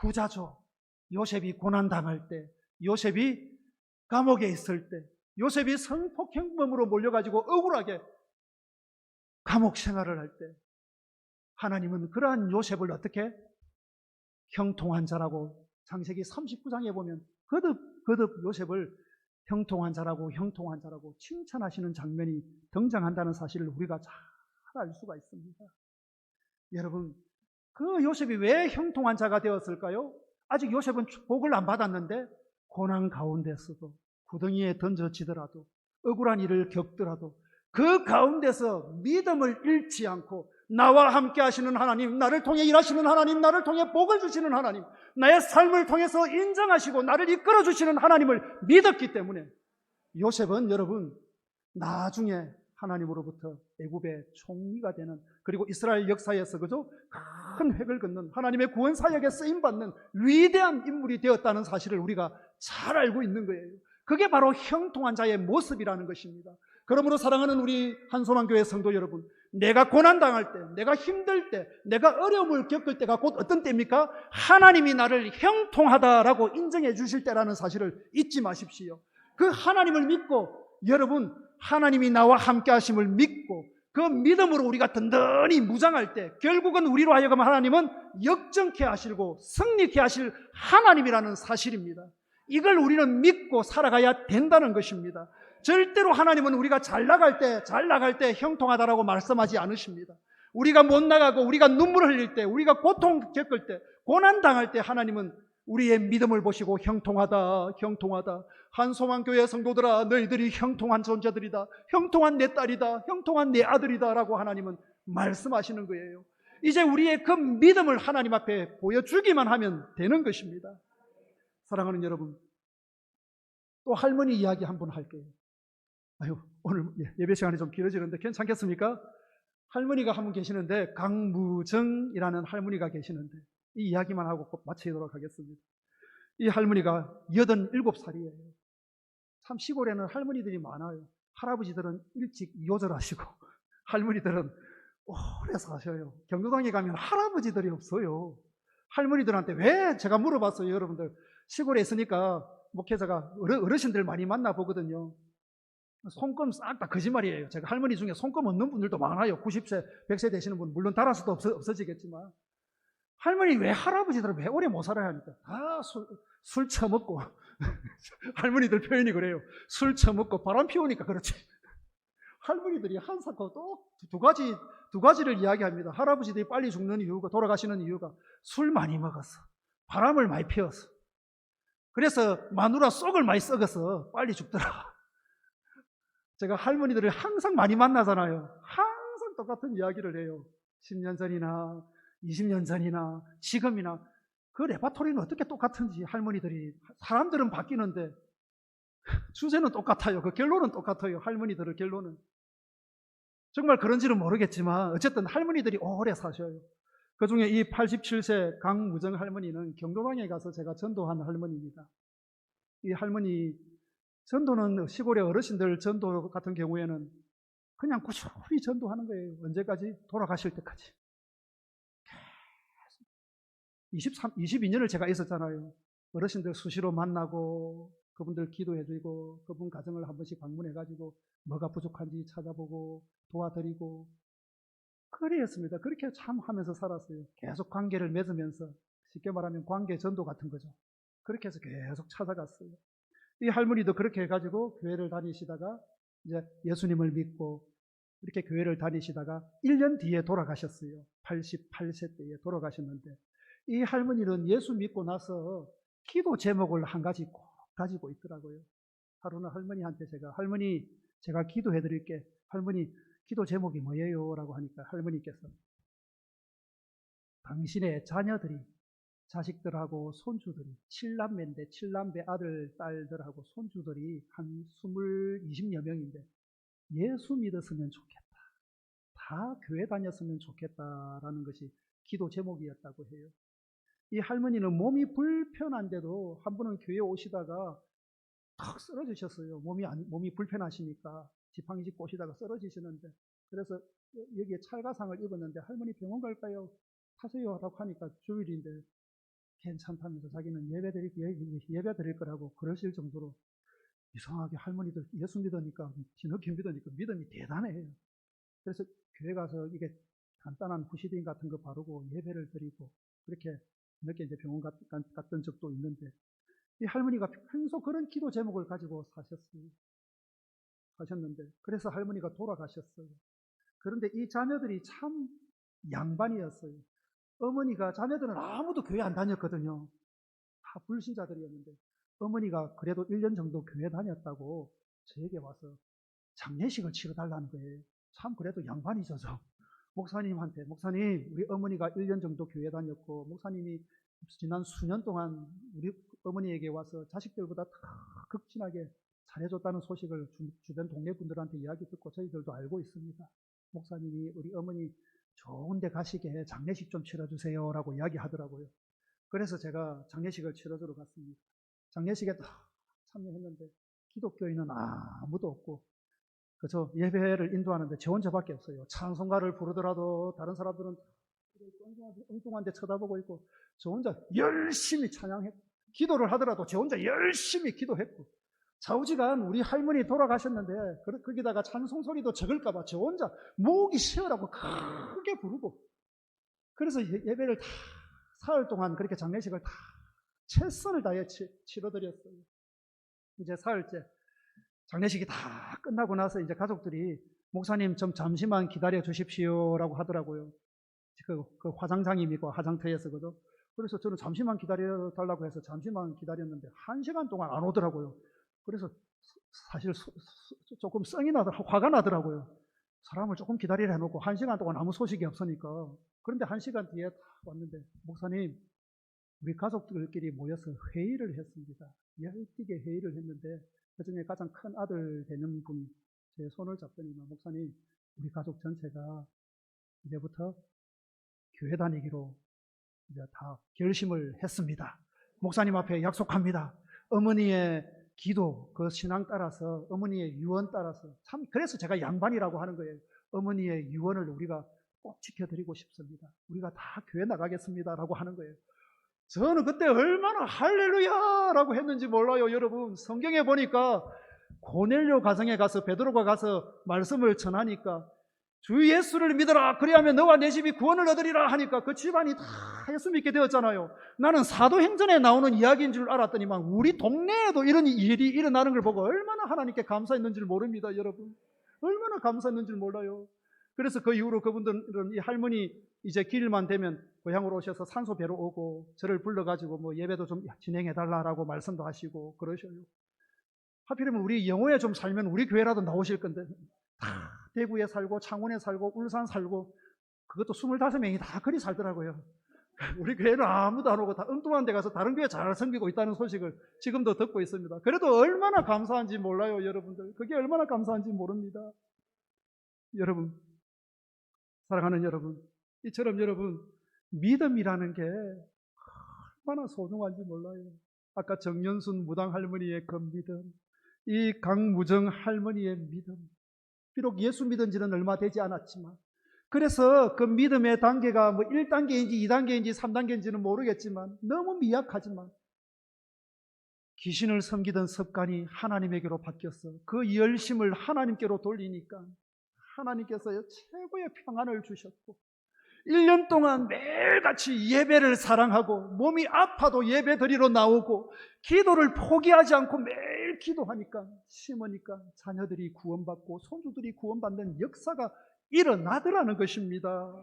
Speaker 1: 후자죠. 요셉이 고난당할 때, 요셉이 감옥에 있을 때, 요셉이 성폭행범으로 몰려가지고 억울하게 감옥 생활을 할 때 하나님은 그러한 요셉을 어떻게? 형통한 자라고 창세기 39장에 보면 거듭 요셉을 형통한 자라고 칭찬하시는 장면이 등장한다는 사실을 우리가 잘 알 수가 있습니다. 여러분, 그 요셉이 왜 형통한 자가 되었을까요? 아직 요셉은 복을 안 받았는데 고난 가운데서도 구덩이에 던져지더라도 억울한 일을 겪더라도 그 가운데서 믿음을 잃지 않고 나와 함께 하시는 하나님, 나를 통해 일하시는 하나님, 나를 통해 복을 주시는 하나님, 나의 삶을 통해서 인정하시고 나를 이끌어 주시는 하나님을 믿었기 때문에 요셉은 여러분 나중에 하나님으로부터 애굽의 총리가 되는, 그리고 이스라엘 역사에서 그저 큰 획을 긋는 하나님의 구원 사역에 쓰임받는 위대한 인물이 되었다는 사실을 우리가 잘 알고 있는 거예요. 그게 바로 형통한 자의 모습이라는 것입니다. 그러므로 사랑하는 우리 한소망교회 성도 여러분, 내가 고난당할 때, 내가 힘들 때, 내가 어려움을 겪을 때가 곧 어떤 때입니까? 하나님이 나를 형통하다라고 인정해 주실 때라는 사실을 잊지 마십시오. 그 하나님을 믿고, 여러분 하나님이 나와 함께 하심을 믿고 그 믿음으로 우리가 든든히 무장할 때 결국은 우리로 하여금 하나님은 역정케 하시고 승리케 하실 하나님이라는 사실입니다. 이걸 우리는 믿고 살아가야 된다는 것입니다. 절대로 하나님은 우리가 잘 나갈 때 형통하다라고 말씀하지 않으십니다. 우리가 못 나가고 우리가 눈물을 흘릴 때, 우리가 고통 겪을 때, 고난 당할 때 하나님은 우리의 믿음을 보시고 형통하다. 한소망교회 성도들아, 너희들이 형통한 존재들이다. 형통한 내 딸이다. 형통한 내 아들이다 라고 하나님은 말씀하시는 거예요. 이제 우리의 그 믿음을 하나님 앞에 보여주기만 하면 되는 것입니다. 사랑하는 여러분, 또 할머니 이야기 한번 할게요. 오늘 예배 시간이 좀 길어지는데 괜찮겠습니까? 할머니가 한 분 계시는데, 강무정이라는 할머니가 계시는데 이 이야기만 하고 꼭 마치도록 하겠습니다. 이 할머니가 87살이에요. 참 시골에는 할머니들이 많아요. 할아버지들은 일찍 요절하시고 할머니들은 오래 사셔요. 경로당에 가면 할아버지들이 없어요. 할머니들한테 왜, 제가 물어봤어요. 여러분들 시골에 있으니까 목회자가 어르신들 많이 만나보거든요. 손금 싹 다 거짓말이에요. 제가 할머니 중에 손금 없는 분들도 많아요. 90세, 100세 되시는 분, 물론 달아서도 없어지겠지만. 할머니 왜 할아버지들은 왜 오래 못 살아야 하니까? 술 처먹고. 할머니들 표현이 그래요. 술 처먹고 바람 피우니까 그렇지. 할머니들이 한 사건 또 두 가지를 이야기합니다. 할아버지들이 빨리 죽는 이유가, 돌아가시는 이유가 술 많이 먹어서, 바람을 많이 피워서, 그래서 마누라 속을 많이 썩어서 빨리 죽더라. 제가 할머니들을 항상 많이 만나잖아요. 항상 똑같은 이야기를 해요. 10년 전이나 20년 전이나 지금이나 그 레파토리는 어떻게 똑같은지 할머니들이, 사람들은 바뀌는데 주제는 똑같아요. 그 결론은 똑같아요. 할머니들의 결론은. 정말 그런지는 모르겠지만 어쨌든 할머니들이 오래 사셔요. 그 중에 이 87세 강무정 할머니는 경로당에 가서 제가 전도한 할머니입니다. 이 할머니 전도는 시골의 어르신들 전도 같은 경우에는 그냥 꾸준히 전도하는 거예요. 언제까지? 돌아가실 때까지. 22년을 제가 있었잖아요. 어르신들 수시로 만나고 그분들 기도해드리고 그분 가정을 한 번씩 방문해가지고 뭐가 부족한지 찾아보고 도와드리고 그랬습니다. 그렇게 참 하면서 살았어요. 계속 관계를 맺으면서, 쉽게 말하면 관계 전도 같은 거죠. 그렇게 해서 계속 찾아갔어요. 이 할머니도 그렇게 해가지고 교회를 다니시다가 이제 예수님을 믿고 이렇게 교회를 다니시다가 1년 뒤에 돌아가셨어요. 88세 때에 돌아가셨는데, 이 할머니는 예수 믿고 나서 기도 제목을 한 가지 꼭 가지고 있더라고요. 하루는 할머니한테 할머니 제가 기도해 드릴게. 할머니 기도 제목이 뭐예요? 라고 하니까 할머니께서 당신의 자녀들이, 자식들하고 손주들이, 7남매인데 7남매 아들, 딸들하고 손주들이 한 20여 명인데 예수 믿었으면 좋겠다. 다 교회 다녔으면 좋겠다라는 것이 기도 제목이었다고 해요. 이 할머니는 몸이 불편한데도 한 번은 교회 오시다가 탁 쓰러지셨어요. 몸이 불편하시니까 지팡이 짚고 오시다가 쓰러지시는데, 그래서 여기에 찰가상을 입었는데 할머니 병원 갈까요? 타세요 라고 하니까 주일인데 괜찮다면서 자기는 예배 드릴 거라고 그러실 정도로 이상하게 할머니들 예수 믿으니까, 뒤늦게 믿으니까 믿음이 대단해요. 그래서 교회 가서 이게 간단한 부시딘 같은 거 바르고 예배를 드리고 그렇게 늦게 이제 병원 갔던 적도 있는데, 이 할머니가 평소 그런 기도 제목을 가지고 사셨는데, 그래서 할머니가 돌아가셨어요. 그런데 이 자녀들이 참 양반이었어요. 어머니가, 자녀들은 아무도 교회 안 다녔거든요. 다 불신자들이었는데, 어머니가 그래도 1년 정도 교회 다녔다고 저에게 와서 장례식을 치러달라는 거예요. 참 그래도 양반이죠. 목사님한테, 목사님, 우리 어머니가 1년 정도 교회 다녔고, 목사님이 지난 수년 동안 우리 어머니에게 와서 자식들보다 다 극진하게 잘해줬다는 소식을 주변 동네 분들한테 이야기 듣고 저희들도 알고 있습니다. 목사님이 우리 어머니 좋은 데 가시게 장례식 좀 치러주세요 라고 이야기하더라고요. 그래서 제가 장례식을 치러주러 갔습니다. 장례식에 참여했는데 기독교인은 아무도 없고, 그래서 예배를 인도하는데 저 혼자밖에 없어요. 찬송가를 부르더라도 다른 사람들은 엉뚱한 데 쳐다보고 있고, 저 혼자 열심히 찬양했고, 기도를 하더라도 저 혼자 열심히 기도했고, 좌우지간 우리 할머니 돌아가셨는데 거기다가 찬송 소리도 적을까봐 저 혼자 목이 쉬어라고 크게 부르고, 그래서 예배를 다 사흘 동안 그렇게 장례식을 다 최선을 다해 치러드렸어요. 이제 사흘째 장례식이 다 끝나고 나서 이제 가족들이 목사님 좀 잠시만 기다려 주십시오라고 하더라고요. 그 화장장님이고 화장터에서거든. 그래서 저는 잠시만 기다려 달라고 해서 잠시만 기다렸는데 1시간 동안 안 오더라고요. 그래서 사실 조금 성이 화가 나더라고요. 사람을 조금 기다리라 해놓고 1시간 동안 아무 소식이 없으니까. 그런데 1시간 뒤에 딱 왔는데, 목사님, 우리 가족들끼리 모여서 회의를 했습니다. 열띠게 회의를 했는데 그중에 가장 큰 아들 되는 분이 제 손을 잡더니만, 목사님, 우리 가족 전체가 이제부터 교회 다니기로 이제 다 결심을 했습니다. 목사님 앞에 약속합니다. 어머니의 기도, 그 신앙 따라서, 어머니의 유언 따라서, 참 그래서 제가 양반이라고 하는 거예요. 어머니의 유언을 우리가 꼭 지켜드리고 싶습니다. 우리가 다 교회 나가겠습니다 라고 하는 거예요. 저는 그때 얼마나 할렐루야 라고 했는지 몰라요. 여러분, 성경에 보니까 고넬료 가정에 가서 베드로가 가서 말씀을 전하니까 주 예수를 믿어라, 그리하면 너와 내 집이 구원을 얻으리라 하니까 그 집안이 다 예수 믿게 되었잖아요. 나는 사도행전에 나오는 이야기인 줄 알았더니만 우리 동네에도 이런 일이 일어나는 걸 보고 얼마나 하나님께 감사했는지 모릅니다. 여러분, 얼마나 감사했는지 몰라요. 그래서 그 이후로 그분들은 이 할머니 이제 기일만 되면 고향으로 오셔서 산소배로 오고 저를 불러가지고 뭐 예배도 좀 진행해달라고 말씀도 하시고 그러셔요. 하필이면 우리 영호에 좀 살면 우리 교회라도 나오실 건데, 다 대구에 살고 창원에 살고 울산 살고 그것도 25명이 다 그리 살더라고요. 우리 교회는 아무도 안 오고 다 엉뚱한 데 가서 다른 교회 잘 섬기고 있다는 소식을 지금도 듣고 있습니다. 그래도 얼마나 감사한지 몰라요. 여러분들, 그게 얼마나 감사한지 모릅니다. 여러분, 사랑하는 여러분, 이처럼 여러분, 믿음이라는 게 얼마나 소중한지 몰라요. 아까 정연순 무당 할머니의 그 믿음, 이 강무정 할머니의 믿음, 비록 예수 믿은 지는 얼마 되지 않았지만, 그래서 그 믿음의 단계가 뭐 1단계인지 2단계인지 3단계인지는 모르겠지만 너무 미약하지만 귀신을 섬기던 습관이 하나님에게로 바뀌었어. 그 열심을 하나님께로 돌리니까 하나님께서 최고의 평안을 주셨고, 1년 동안 매일같이 예배를 사랑하고 몸이 아파도 예배 드리러 나오고 기도를 포기하지 않고 매일 기도하니까, 심으니까 자녀들이 구원받고 손주들이 구원받는 역사가 일어나더라는 것입니다.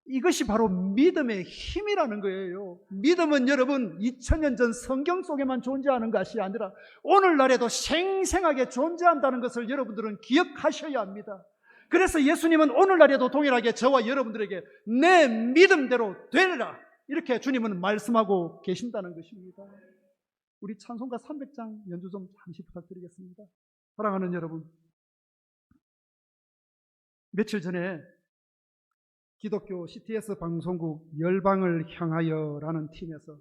Speaker 1: 이것이 바로 믿음의 힘이라는 거예요. 믿음은 여러분 2000년 전 성경 속에만 존재하는 것이 아니라 오늘날에도 생생하게 존재한다는 것을 여러분들은 기억하셔야 합니다. 그래서 예수님은 오늘날에도 동일하게 저와 여러분들에게 내 믿음대로 되리라, 이렇게 주님은 말씀하고 계신다는 것입니다. 우리 찬송가 300장 연주 좀 잠시 부탁드리겠습니다. 사랑하는 여러분, 며칠 전에 기독교 CTS 방송국 열방을 향하여라는 팀에서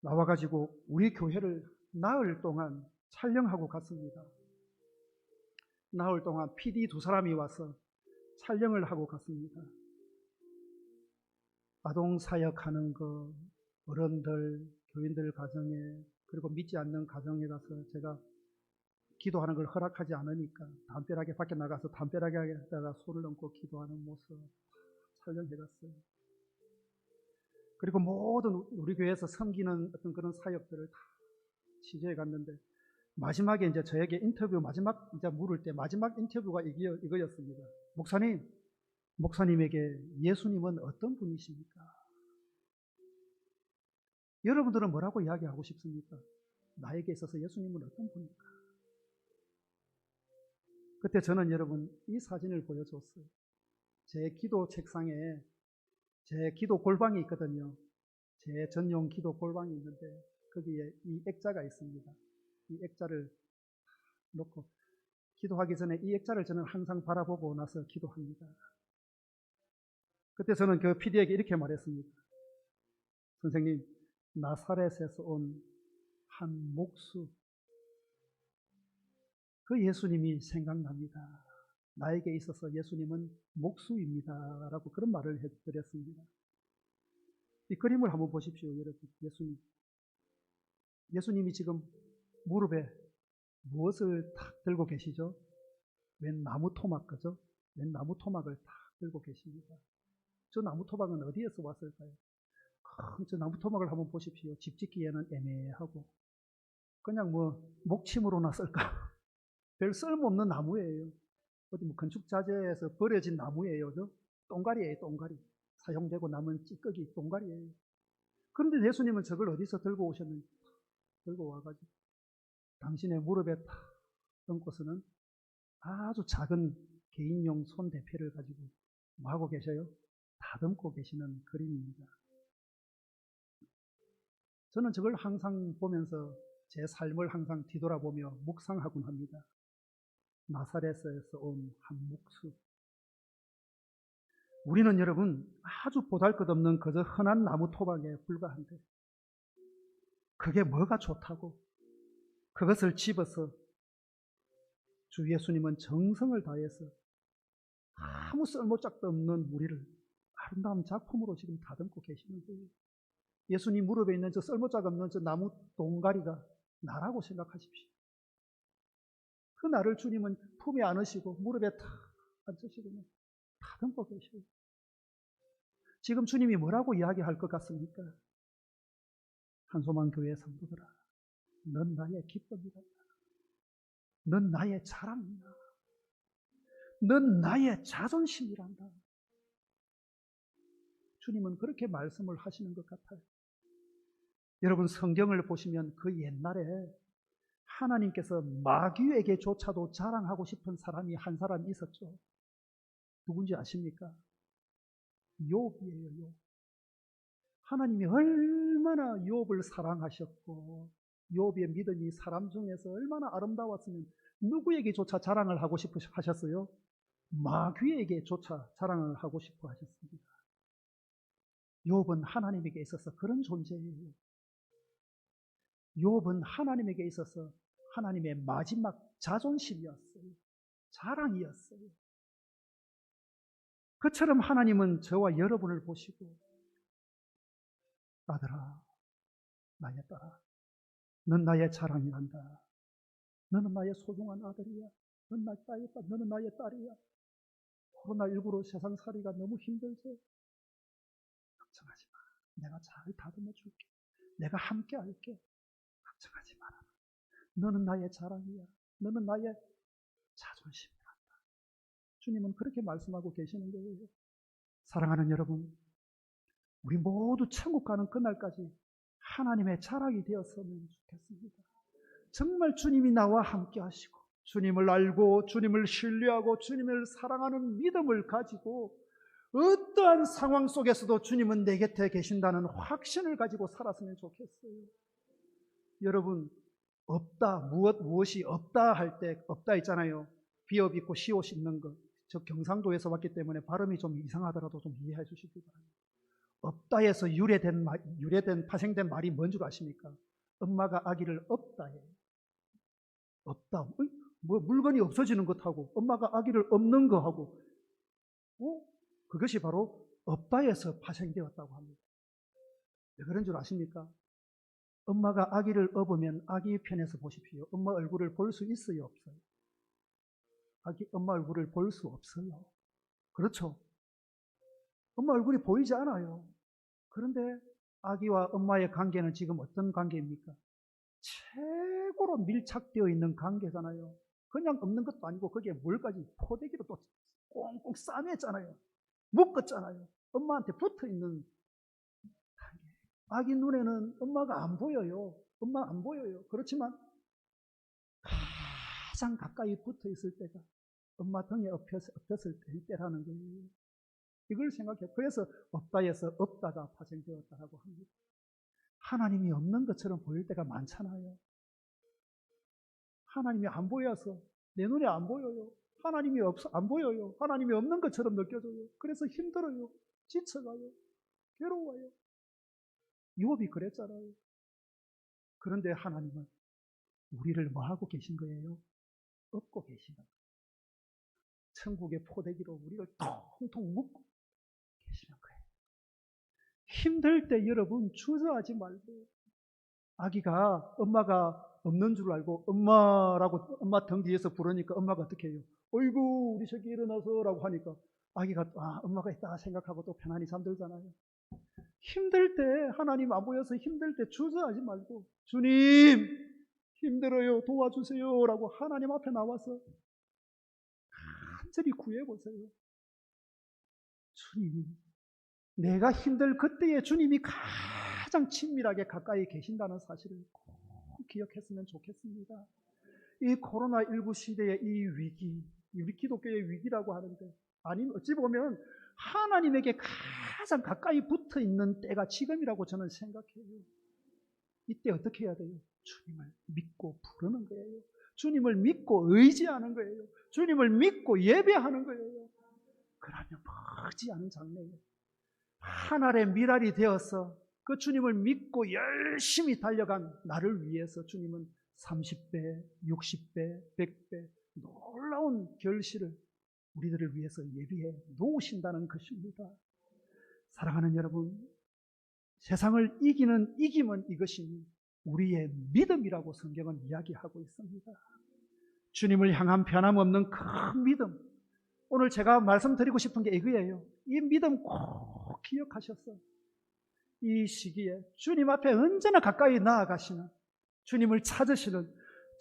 Speaker 1: 나와가지고 우리 교회를 나흘 동안 촬영하고 갔습니다. 나흘 동안 PD 두 사람이 와서 촬영을 하고 갔습니다. 아동사역하는 거, 어른들, 교인들 가정에, 그리고 믿지 않는 가정에 가서 제가 기도하는 걸 허락하지 않으니까 담벼락에 밖에 나가서 담벼락에다가 손을 얹고 기도하는 모습 촬영해갔어요. 그리고 모든 우리 교회에서 섬기는 어떤 그런 사역들을 다 취재해 갔는데, 마지막에 이제 저에게 인터뷰 마지막 이제 물을 때 마지막 인터뷰가 이거였습니다. 목사님에게 예수님은 어떤 분이십니까? 여러분들은 뭐라고 이야기하고 싶습니까? 나에게 있어서 예수님은 어떤 분입니까? 그때 저는 여러분 이 사진을 보여줬어요. 제 기도 책상에 제 기도 골방이 있거든요. 제 전용 기도 골방이 있는데 거기에 이 액자가 있습니다. 이 액자를 놓고 기도하기 전에 이 액자를 저는 항상 바라보고 나서 기도합니다. 그때 저는 그 PD에게 이렇게 말했습니다. 선생님, 나사렛에서 온 한 목수, 그 예수님이 생각납니다. 나에게 있어서 예수님은 목수입니다. 라고 그런 말을 해드렸습니다. 이 그림을 한번 보십시오, 여러분. 예수님이 지금 무릎에 무엇을 탁 들고 계시죠? 웬 나무 토막, 그죠? 웬 나무 토막을 탁 들고 계십니다. 저 나무 토막은 어디에서 왔을까요? 저 나무 토막을 한번 보십시오. 집 짓기에는 애매하고 그냥 뭐 목침으로나 쓸까? 별 쓸모없는 나무예요. 어디 뭐 건축 자재에서 버려진 나무예요. 저 똥가리예요, 똥가리. 사용되고 남은 찌꺼기 똥가리예요. 그런데 예수님은 저걸 어디서 들고 오셨는지, 들고 와가지고 당신의 무릎에 탁 얹고서는 아주 작은 개인용 손대패를 가지고 뭐 하고 계셔요? 다듬고 계시는 그림입니다. 저는 저걸 항상 보면서 제 삶을 항상 뒤돌아보며 묵상하곤 합니다. 나사렛에서 온 한 목수. 우리는 여러분 아주 보잘것없는 그저 흔한 나무 토막에 불과한데 그게 뭐가 좋다고 그것을 집어서 주 예수님은 정성을 다해서 아무 쓸모짝도 없는 우리를 아름다운 작품으로 지금 다듬고 계시는 거예요. 예수님 무릎에 있는 저 쓸모짝 없는 저 나무 동가리가 나라고 생각하십시오. 그 나를 주님은 품에 안으시고 무릎에 탁 앉으시고 다듬고 계셔요. 지금 주님이 뭐라고 이야기할 것 같습니까? 한소만 교회 성도들아, 넌 나의 기쁨이다. 넌 나의 자랑이다. 넌 나의 자존심이란다. 주님은 그렇게 말씀을 하시는 것 같아요. 여러분 성경을 보시면 그 옛날에 하나님께서 마귀에게조차도 자랑하고 싶은 사람이 한 사람 있었죠. 누군지 아십니까? 욥이에요, 욥. 하나님이 얼마나 욥을 사랑하셨고 욥의 믿음이 사람 중에서 얼마나 아름다웠으면 누구에게조차 자랑을 하고 싶어 하셨어요? 마귀에게조차 자랑을 하고 싶어 하셨습니다. 욥은 하나님에게 있어서 그런 존재예요. 욥은 하나님에게 있어서 하나님의 마지막 자존심이었어요. 자랑이었어요. 그처럼 하나님은 저와 여러분을 보시고 아들아, 나의 딸아, 넌 나의 자랑이란다. 너는 나의 소중한 아들이야. 너는 나의 딸이야. 코로나19로 세상살이가 너무 힘들지? 걱정하지 마. 내가 잘 다듬어 줄게. 내가 함께 할게. 걱정하지 마라. 너는 나의 자랑이야. 너는 나의 자존심이란다. 주님은 그렇게 말씀하고 계시는 거예요. 사랑하는 여러분, 우리 모두 천국 가는 그날까지 하나님의 자랑이 되었으면 좋겠습니다. 정말 주님이 나와 함께 하시고 주님을 알고 주님을 신뢰하고 주님을 사랑하는 믿음을 가지고 어떠한 상황 속에서도 주님은 내 곁에 계신다는 확신을 가지고 살았으면 좋겠어요. 여러분, 없다, 무엇이 없다 할 때 없다 있잖아요. 비읍 있고 시옷 있는 거. 저 경상도에서 왔기 때문에 발음이 좀 이상하더라도 좀 이해해 주시기 바랍니다. 없다에서 유래된 파생된 말이 뭔 줄 아십니까? 엄마가 아기를 없다해요. 없다. 뭐 물건이 없어지는 것하고 엄마가 아기를 없는 거하고 그것이 바로 없다에서 파생되었다고 합니다. 왜 그런 줄 아십니까? 엄마가 아기를 업으면 아기 편에서 보십시오. 엄마 얼굴을 볼 수 있어요, 없어요? 엄마 얼굴을 볼 수 없어요. 그렇죠? 엄마 얼굴이 보이지 않아요. 그런데 아기와 엄마의 관계는 지금 어떤 관계입니까? 최고로 밀착되어 있는 관계잖아요. 그냥 없는 것도 아니고 거기에 뭘까지 포대기로 또 꽁꽁 싸맸잖아요. 묶었잖아요. 엄마한테 붙어있는 관계. 아기 눈에는 엄마가 안 보여요. 엄마 안 보여요. 그렇지만 가장 가까이 붙어있을 때가 엄마 등에 엎였을 때라는 거예요. 이걸 생각해요. 그래서 없다에서 없다가 파생되었다고 합니다. 하나님이 없는 것처럼 보일 때가 많잖아요. 하나님이 안 보여서 내 눈에 안 보여요. 하나님이 안 보여요. 하나님이 없는 것처럼 느껴져요. 그래서 힘들어요. 지쳐가요. 괴로워요. 욥이 그랬잖아요. 그런데 하나님은 우리를 뭐 하고 계신 거예요? 업고 계신 거예요. 천국의 포대기로 우리를 통통 묶고 계시는 거예요. 힘들 때 여러분 주저하지 말고, 아기가 엄마가 없는 줄 알고 엄마라고 엄마 등 뒤에서 부르니까 엄마가 어떻게 해요? 어이구 우리 새끼 일어나서 라고 하니까 아기가 엄마가 있다 생각하고 또 편안히 잠들잖아요. 힘들 때, 하나님 안 보여서 힘들 때 주저하지 말고 주님 힘들어요 도와주세요 라고 하나님 앞에 나와서 간절히 구해보세요. 주님이, 내가 힘들 그때에 주님이 가장 친밀하게 가까이 계신다는 사실을 꼭 기억했으면 좋겠습니다. 이 코로나19 시대의 이 위기, 우리 기독교의 위기라고 하는데, 아니면 어찌 보면 하나님에게 가장 가까이 붙어 있는 때가 지금이라고 저는 생각해요. 이때 어떻게 해야 돼요? 주님을 믿고 부르는 거예요. 주님을 믿고 의지하는 거예요. 주님을 믿고 예배하는 거예요. 그러면 머지 않은 장래에 하늘의 미랄이 되어서 그 주님을 믿고 열심히 달려간 나를 위해서 주님은 30배, 60배, 100배 놀라운 결실을 우리들을 위해서 예비해 놓으신다는 것입니다. 사랑하는 여러분, 세상을 이기는 이김은 이것이니 우리의 믿음이라고 성경은 이야기하고 있습니다. 주님을 향한 변함없는 큰 믿음. 오늘 제가 말씀드리고 싶은 게 이거예요. 이 믿음 꼭 기억하셔서 이 시기에 주님 앞에 언제나 가까이 나아가시는, 주님을 찾으시는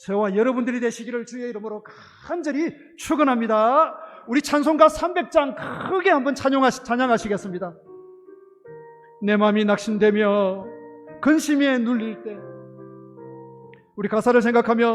Speaker 1: 저와 여러분들이 되시기를 주의 이름으로 간절히 축원합니다. 우리 찬송가 300장 크게 한번 찬양하시겠습니다. 내 마음이 낙심되며 근심에 눌릴 때 우리 가사를 생각하며